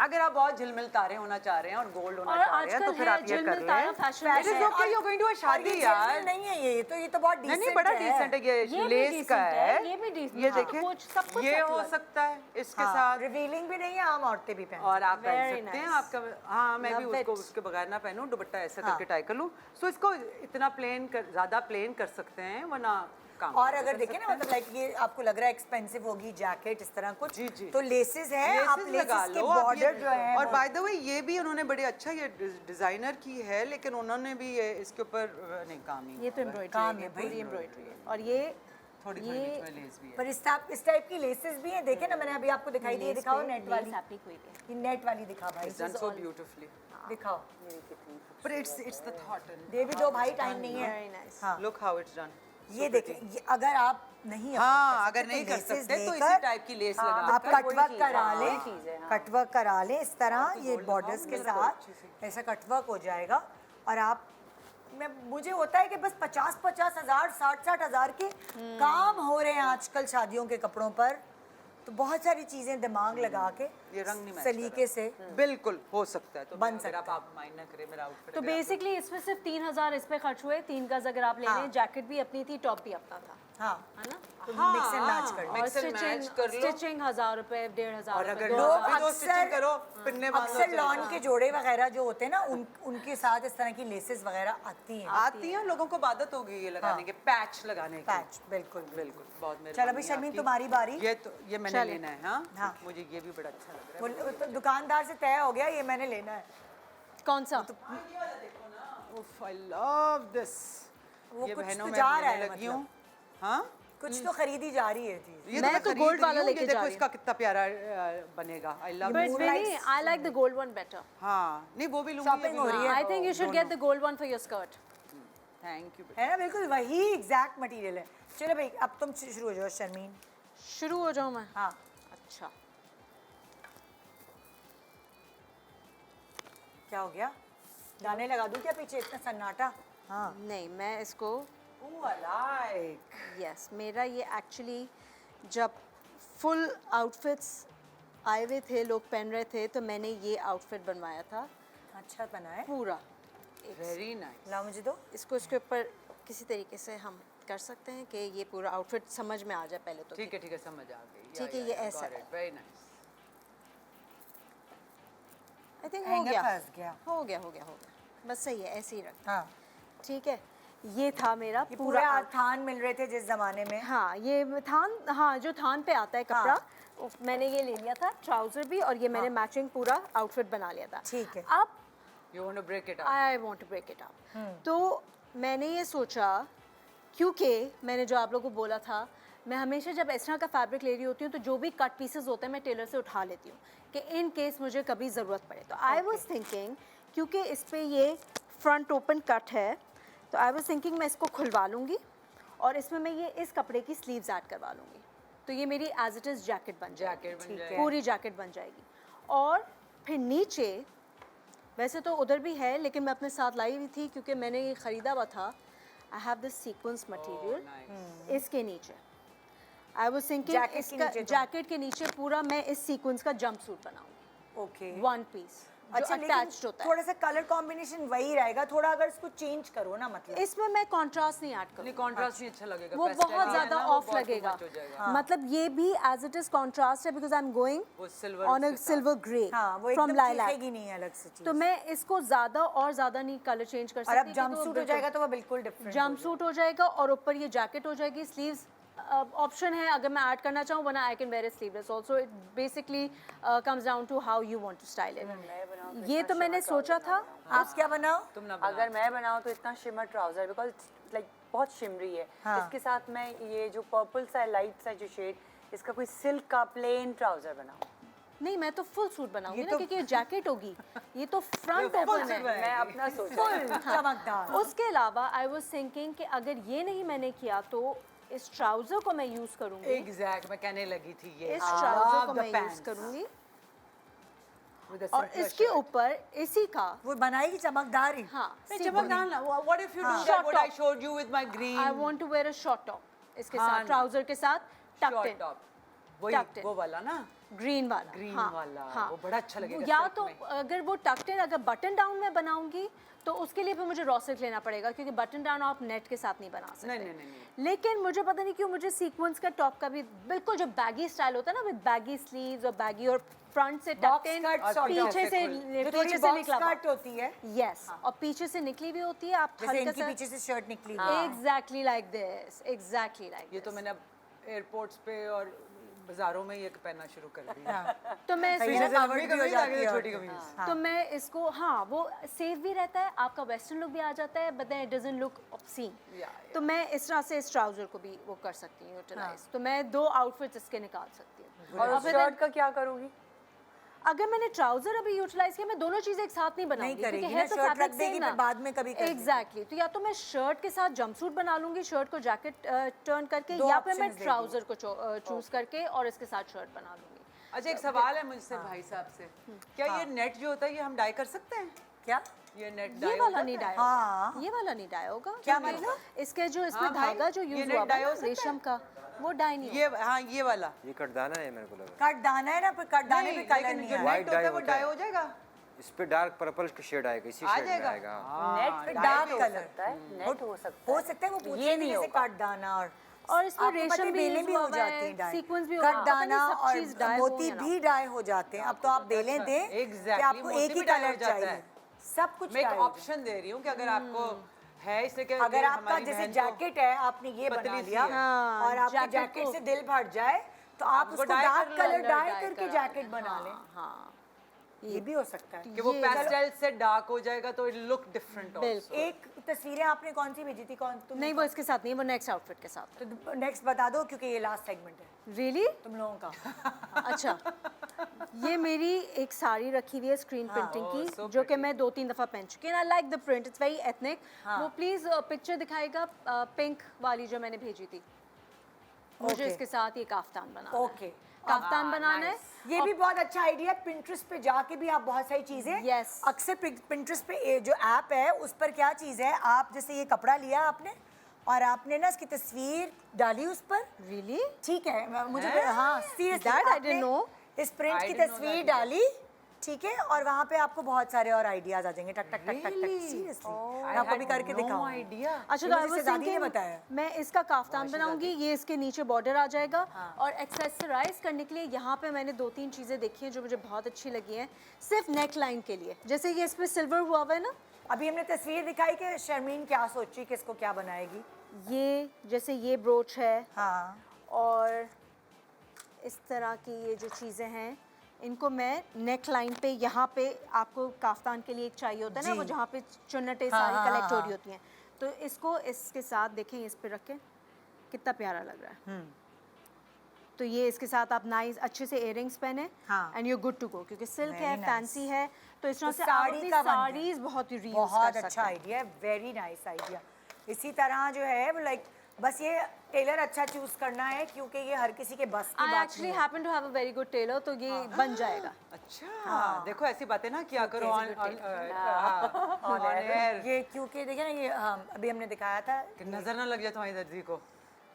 अगर आप बहुत झिलमिल तारे होना चाह रहे हैं और गोल्ड होना और चाह रहे हैं तो आजकल फिर है आप ये कर झिलमिल तारा लें। Fashion It is okay, you're going to a शादी यार। नहीं है ये तो बहुत नहीं नहीं decent बड़ा है। डिसेंट है, ये ये भी लेस का decent है, है, ये भी decent ये है। देखिए कुछ- सब कुछ ये set हो हुआ है। सकता है इसके हाँ, साथ, रिवीलिंग भी नहीं है, आम औरतें भी पहन और आप पहन Very सकते हैं nice. आपका। हाँ मैं भी Love उसको it. उसके बगैर ना पहनूं, दुपट्टा ऐसा हाँ। करके टाई कर लूं, सो इसको इतना प्लेन कर, ज्यादा प्लेन कर सकते हैं वरना काम और कर अगर सकते देखें ना हैं। मतलब लाइक ये आपको लग रहा है एक्सपेंसिव होगी जैकेट इस तरह कुछ, जी, जी। तो लेसेस हैं, आप लेसेस लेसेस लगा के लो आप बॉर्डर जो है और वो- बाय द वे ये भी उन्होंने बड़े अच्छा, ये डिजाइनर की है लेकिन उन्होंने भी ये इसके ऊपर नहीं काम ही ये तो एम्ब्रॉयडरी काम है, है भाई। पूरी एम्ब्रॉयडरी है। और ये थोड़ी थोड़ी बीच में लेस भी है। पर इस टाइप की लेसेस भी हैं, देखे ना मैंने अभी आपको दिखाई दी है, दिखाओ नेट वाली, ये नेट वाली दिखा भाई, डन सो ब्यूटीफुली, दिखाओ। But it's the thought they भी दो भाई, टाइम नहीं है। Very nice. हाँ, लुक हाउ इट्स डन। ये देखें, ये अगर आप नहीं हाँ afford अगर नहीं कर laces सकते तो इसी लेकर टाइप की लेस हाँ, लगा आप कर कटवर्क करा हाँ, लें, वही चीज़ है, हाँ। कटवर्क करा लें इस तरह, ये बॉर्डर्स के साथ ऐसा कटवर्क हो जाएगा। और आप मुझे होता है कि बस 50-50 हज़ार 60-60 हज़ार के काम हो रहे हैं आजकल शादियों के कपड़ों पर, तो बहुत सारी चीज़ें दिमाग लगा के ये रंग नहीं मैच सलीके से बिल्कुल हो सकता है, तो बन अगर सकता आप माइंड ना करें मेरा आउटफिट। तो बेसिकली इसमें सिर्फ 3000 इस पे खर्च हुए, 3 गज अगर आप ले हाँ। लें, जैकेट भी अपनी थी, टॉप भी अपना था, हाँ, है ना? तो हाँ, मिक्स एंड मैच कर लो। mix and match कर लो। स्टिचिंग 1000 रुपए, 1500 और अगर रुपए, लोग 2000। भी दो स्टिचिंग करो, पिन्ने बांधो, अक्सर चलो। लॉन के जोड़े वगैरह जो होते हैं ना, उनके साथ इस तरह की लेसेस वगैरह आती हैं, आती हैं, लोगों को आदत हो गई ये लगाने के, पैच लगाने की। पैच, बिल्कुल बिल्कुल, बहुत मेहरबानी चलो अभी शर्मीन आपकी। तुम्हारी बारी। ये मैंने चलें। लेना है। हाँ हाँ। मुझे ये भी बड़ा अच्छा लग रहा है। वो तो दुकानदार से तय हो गया, ये मैंने लेना है। कौन सा? उफ आई लव दिस। वो ये कुछ बहनों तो में जा लेने रहा है लगी हूँ। हाँ कुछ तो खरीदी जा रही है चीज। ये मैं मैं तो खरीद gold वाला रही हूँ, लेके ये जा देखो रही इसका कितना प्यारा बनेगा। I love But moonlight- really, I like the gold one better. हाँ नहीं वो भी लूंगी, ये Shopping भी हो रही लूंगी। है। I think you should get the gold one for your skirt. Thank you. है ना, बिल्कुल वही एग्जैक्ट मटेरियल है। चलो भाई अब तुम शुरू हो जाओ शर्मीन। शुरू हो जाऊँ मैं? हाँ अच्छा, क्या हो गया, गाने लगा दूं क्या पीछे, इतना सन्नाटा? हाँ नहीं मैं इसको Ooh, I like. यस मेरा ये एक्चुअली जब फुल आउटफिट्स आए हुए थे, लोग पहन रहे थे, तो मैंने ये आउटफिट बनवाया था अच्छा बना है, पूरा। Very nice. लाओ मुझे दो। इसको इसके ऊपर किसी तरीके से हम कर सकते हैं कि ये पूरा आउटफिट समझ में आ जाए पहले तो। ठीक है समझ आ गई। ठीक है, ये ऐसा है। Very nice. आई थिंक हो हैंगर गया फंस गया। हो गया हो गया हो गया, बस सही है, ऐसे ही रख। हाँ ठीक है, ये था मेरा ये पूरा पूरे थान मिल रहे थे जिस जमाने में। हाँ ये थान, हाँ जो थान पे आता है कपड़ा, मैंने ये ले लिया था, ट्राउजर भी, और ये मैंने मैचिंग पूरा आउटफिट बना लिया था। ठीक है। अब You want to break it up? I want to break it up. तो मैंने ये सोचा, क्योंकि मैंने जो आप लोगों को बोला था, मैं हमेशा जब इस तरह का फैब्रिक ले रही होती हूँ तो जो भी कट पीसेस होते हैं मैं टेलर से उठा लेती हूँ कि इन केस मुझे कभी ज़रूरत पड़े। तो आई वॉज थिंकिंग, क्योंकि इस पर ये फ्रंट ओपन कट है, तो आई वॉज थिंकिंग मैं इसको खुलवा लूँगी और इसमें मैं ये इस कपड़े की स्लीव्स ऐड करवा लूँगी, तो ये मेरी एज इट इज़ जैकेट बन जाएगी। जैकेट बन ठीक जाएगी। है। पूरी जैकेट बन जाएगी। और फिर नीचे, वैसे तो उधर भी है लेकिन मैं अपने साथ लाई हुई थी क्योंकि मैंने ये ख़रीदा हुआ था। I have this sequence material nice. इसके नीचे। आई वाज थिंकिंग जैकेट के इसका नीचे तो? जैकेट के नीचे पूरा मैं इस सीक्वेंस का जंप सूट बनाऊंगी, ओके वन पीस जो अच्छा, अटैच्ड होता है। थोड़ा सा कलर कॉम्बिनेशन वही रहेगा, थोड़ा अगर इसको चेंज करो ना, मतलब इसमें मैं कॉन्ट्रास्ट नहीं ऐड नहीं करूँगी, कॉन्ट्रास्ट नहीं अच्छा लगेगा। वो pastel बहुत है ज़्यादा ना, वो ऑफ बहुत too लगेगा। much हो जाएगा। मतलब ये भी एज इट इज़ कॉन्ट्रास्ट है बिकॉज आई एम गोइंग वो silver ऑन अ उसके साथ। सिल्वर ग्रे हाँ वो फ्रॉम एकदम लाइलैक। चीखेगी नहीं अलग से चीज। तो मैं इसको ज़्यादा और ज़्यादा नहीं कलर चेंज कर और सकती। अब जंप सूट हो जाएगा तो वो बिल्कुल डिफरेंट जंप सूट हो जाएगा और ऊपर ये जैकेट हो जाएगी। स्लीव्स ऑप्शन है अगर मैं ऐड करना चाहूँ, वरना I can wear it sleeveless also. It basically comes down to how you want to style it. ये तो मैंने सोचा था। आप क्या बनाओ? तुम ना बना। अगर मैं बनाऊँ तो इतना शिमर ट्राउजर, बिकॉज लाइक बहुत शिमरी है। हाँ। इसके साथ मैं ये जो पर्पल सा लाइट सा जो शेड, इसका कोई सिल्क का प्लेन ट्राउजर बनाऊँ। नहीं मैं तो फुल सूट बनाऊंगी ये ना, तो- क्योंकि ये जैकेट होगी, ये तो फ्रंट full ओपन suit है। बनाएगी। मैं अपना सोचा। फुल चमकदार। उसके अलावा आई वाज थिंकिंग कि अगर ये नहीं मैंने किया तो इस ट्राउजर को मैं यूज करूंगी। एग्जैक्ट मैं कहने लगी थी ये। इस I ट्राउजर love को the मैं यूज pants करूंगी with a और simpler इसके shirt. ऊपर इसी का, वो बनाएगी चमकदार ही। हाँ नहीं, चमकदार ना। What if you do Short that? What I top. showed you with my green I want to wear a short top इसके हाँ साथ, ना। ट्राउजर के साथ टक्ड short इन, top. वही Tucked in. वो वाला ना। ग्रीन वाला। Green हाँ, वाला, हाँ। वो बड़ा अच्छा लगेगा या silk तो में। अगर वो टक्ड इन, अगर बटन डाउन में बनाऊंगी तो उसके लिए फिर मुझे रॉ सिल्क लेना पड़ेगा, क्योंकि बटन डाउन आप नेट के साथ नहीं बना सकते। नहीं। लेकिन मुझे पता नहीं क्यों मुझे सीक्वेंस का टॉप का भी बिल्कुल जो बैगी स्टाइल होता है ना, विद बैगी स्लीव्स और बैगी और फ्रंट से बॉक्स टक्ड इन, कट और sort of। पीछे से जो थोड़ी पीछे से बॉक्स निकला कट होती है, यस, और पीछे से निकली भी होती है। आप जैसे हल्का इनकी सा पीछे से शर्ट निकली हुई है। Exactly like this, exactly like ये तो मैंने अब एयरपोर्ट्स पे और बाजारों में ये पहनना शुरू कर दिया। तो मैं सही इसको- से covered भी हो जाती है छोटी और- कमीज। तो मैं इसको, हाँ वो सेफ भी रहता है, आपका वेस्टर्न लुक भी आ जाता है, but then it doesn't look obscene. Yeah, तो मैं इस तरह से इस ट्राउजर को भी वो कर सकती हूँ यूटिलाइज। तो मैं 2 आउटफिट्स इसके निकाल सकती हूँ। और फिर शर्ट का क्या करूँगी? अगर मैंने ट्राउजर अभी यूटिलाइज किया, मैं दोनों चीजें एक साथ नहीं बनाऊंगी, करेगी क्योंकि ना, है तो शर्ट फैब्रिक रख देगी, सेम फिर ना। बाद में कभी कर देगी। एग्जैक्टली। तो या तो मैं शर्ट के साथ जंपसूट बना लूंगी, शर्ट को जैकेट टर्न करके, दो या फिर मैं options देगी। ट्राउजर को चूज करके और इसके साथ शर्ट बना लूंगी। अच्छा एक सवाल है मुझसे भाई साहब से, क्या ये नेट जो होता है ये हम डाई कर सकते हैं? क्या? ये नेट ये डाई वाला नहीं डाई हाँ। होगा, ये वाला नहीं डाई होगा। क्या क्योंकि मतलब? इसके जो इसमें हाँ भाई, धागा जो ये यूज नेट हुआ डाई हुआ हो है सकता है? रेशम का, वो डाई नहीं ये हाँ ये वाला। ये कटदाना है मेरे को लगा। कट दाना है ना, पर कट दाने में कलर लेकिन नहीं जो है। White नेट होता है dye वो होता डाई है। हो जाएगा। इस पे डार्क पर्पल शेड आएगा, इसी आ शेड में जाएगा। आएगा। नेट हाँ, डार्क हो कलर सकता है, नेट हो सकता हो सकता है, वो पूछ ये रही थी नहीं जैसे होगा। कट दाना और इसमें आपको पता है रेशम भी बेलें यूज भी हुआ हो हुआ जाती हैं है, डाई। सीक्वेंस भी कट होगा, पता नहीं दाना सब और चीज डाई हो मोती या ना। भी डाई हो जाते हैं। अब तो आप बेलें दें कि Exactly, आपको मोती एक ही भी डाई हो कलर जाता चाहिए, है। सब कुछ मैं एक डाई हो ऑप्शन दे रही हूँ कि अगर आपको है इसलिए कि अगर ये आपका हमारी जैसे बहन को- जैकेट है, आपने ये बना पतली सी लिया है। हाँ, और आपके जैकेट जैकेट को- से दिल भर जाए तो आप उसको उसको dye डार्क कर लो, कलर कलर डाई dye करके करा जैकेट लें। बना लें। हाँ, ये भी हो सकता है कि वो पेस्टल से डार्क हो जाएगा तो इट लुक डिफरेंट बिल्कुल। एक तस्वीरें आपने कौन सी भेजी थी कौन तुम नहीं वो इसके साथ नहीं, वो नेक्स्ट आउटफिट के साथ। तो नेक्स्ट बता दो क्योंकि ये लास्ट सेगमेंट है रियली? तुम लोगों का अच्छा, ये मेरी एक साड़ी रखी हुई है स्क्रीन प्रिंटिंग Oh, की, so जो कि मैं 2-3 दफ़ा पहन चुकी हूँ। I like the print, it's very ethnic. वो प्लीज़ पिक्चर दिखाएगा पिंक वाली जो मैंने भेजी थी। मुझे Okay. इसके साथ ये काफ्तान बनाना ओके है। काफ्तान बनाना है। ये भी बहुत अच्छा आइडिया है। पिंटरेस्ट पे जाके भी आप बहुत सारी चीजें Yes. अक्सर पिंटरेस्ट पे जो ऐप है उस पर क्या चीज़ है, आप जैसे ये कपड़ा लिया आपने और आपने ना इसकी तस्वीर डाली उस पर, रियली? ठीक है मुझे हाँ seriously That I didn't know. इस प्रिंट I की didn't know तस्वीर that डाली, ठीक है, और वहाँ पे आपको बहुत सारे और आइडियाज आ जाएंगे टक टक टक टक टक सीरियसली मैं आपको भी करके दिखाऊंगी आइडिया। अच्छा, ये तो मुझे आई वाज शहजादी ने थिंकिंग बताया। मैं इसका काफ्तान बनाऊंगी, ये इसके नीचे बॉर्डर आ जाएगा और एक्सेसराइज करने के लिए यहाँ पे मैंने 2-3 चीज़ें देखी हैं जो मुझे बहुत अच्छी लगी हैं, सिर्फ नेक लाइन के लिए। जैसे ये इस पे सिल्वर हुआ हुआ है ना, अभी हमने तस्वीर दिखाई कि शर्मीन क्या सोची कि इसको क्या बनाएगी। ये जैसे ये ब्रोच है हाँ और इस तरह की ये जो चीज़ें हैं, इनको मैं नेक लाइन पे, यहाँ पे आपको काफ्तान के लिए एक चाहिए होता है ना, जी। वो जहाँ पे चुन्नटें हाँ, सारी हाँ, कलेक्ट हो हाँ, रही होती हैं, तो इसको इसके साथ देखें, इस पे रखें कितना प्यारा लग रहा है। तो ये इसके साथ आप नाइस अच्छे से इयररिंग्स पहने हाँ। And you good to go, क्योंकि सिल्क है, Very nice. फैंसी है, तो इस तरह तो से आप साड़ी अपनी का बन गया। साड़ीज बहुत रीयूज बहुत कर अच्छा सकते हैं। आइडिया है, वेरी नाइस आइडिया। इसी तरह जो है वो लाइक बस ये टेलर अच्छा चूज करना है क्योंकि ये हर किसी के बस की आई बात एक्चुअली नहीं है। Happen to have a very good tailor, तो ये बन जाएगा। अच्छा देखो ऐसी बातें ना किया करो ऑन और एयर ये क्योंकि देखिए ना ये अभी हमने दिखाया था कि नजर ना लग जाए तुम्हारी दर्जी को,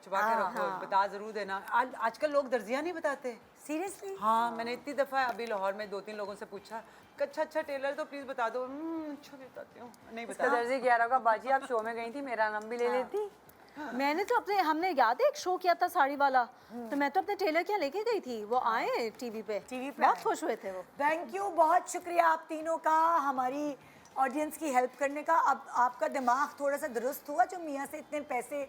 छुपा के रखो, बता जरूर देना। आजकल लोग दर्जियां नहीं बताते। सीरियसली हाँ मैंने इतनी दफ़ा अभी लाहौर में 2-3 लोगों से पूछा कि अच्छा टेलर तो प्लीज़ बता दो। अच्छा बताती हूँ, नहीं तो बता। दर्जी कह रहा होगा बाजी आप शो में गई थी, मेरा नाम भी ले लेती। मैंने तो अपने, हमने याद है एक शो किया था साड़ी वाला, तो मैं तो अपने टेलर क्या लेके गई थी, वो आए टीवी पे बहुत खुश हुए थे वो। थैंक यू, बहुत शुक्रिया आप तीनों का हमारी ऑडियंस की हेल्प करने का। अब आपका दिमाग थोड़ा सा दुरुस्त हुआ जो मियाँ से इतने पैसे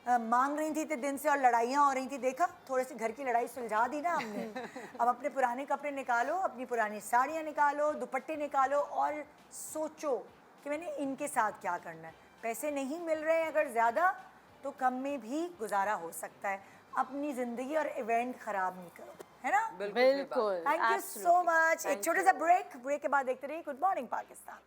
मांग रही थी इतने दिन से और लड़ाइयाँ हो रही थी, देखा थोड़ी सी घर की लड़ाई सुलझा दी ना हमने। अब अपने पुराने कपड़े निकालो, अपनी पुरानी साड़ियाँ निकालो, दुपट्टे निकालो और सोचो कि मैंने इनके साथ क्या करना है। पैसे नहीं मिल रहे हैं अगर ज़्यादा तो कम में भी गुजारा हो सकता है। अपनी ज़िंदगी और इवेंट ख़राब नहीं करो, है ना। बिल्कुल, थैंक यू सो मच। एक छोटा सा ब्रेक के बाद देखते रहिए गुड मॉर्निंग पाकिस्तान।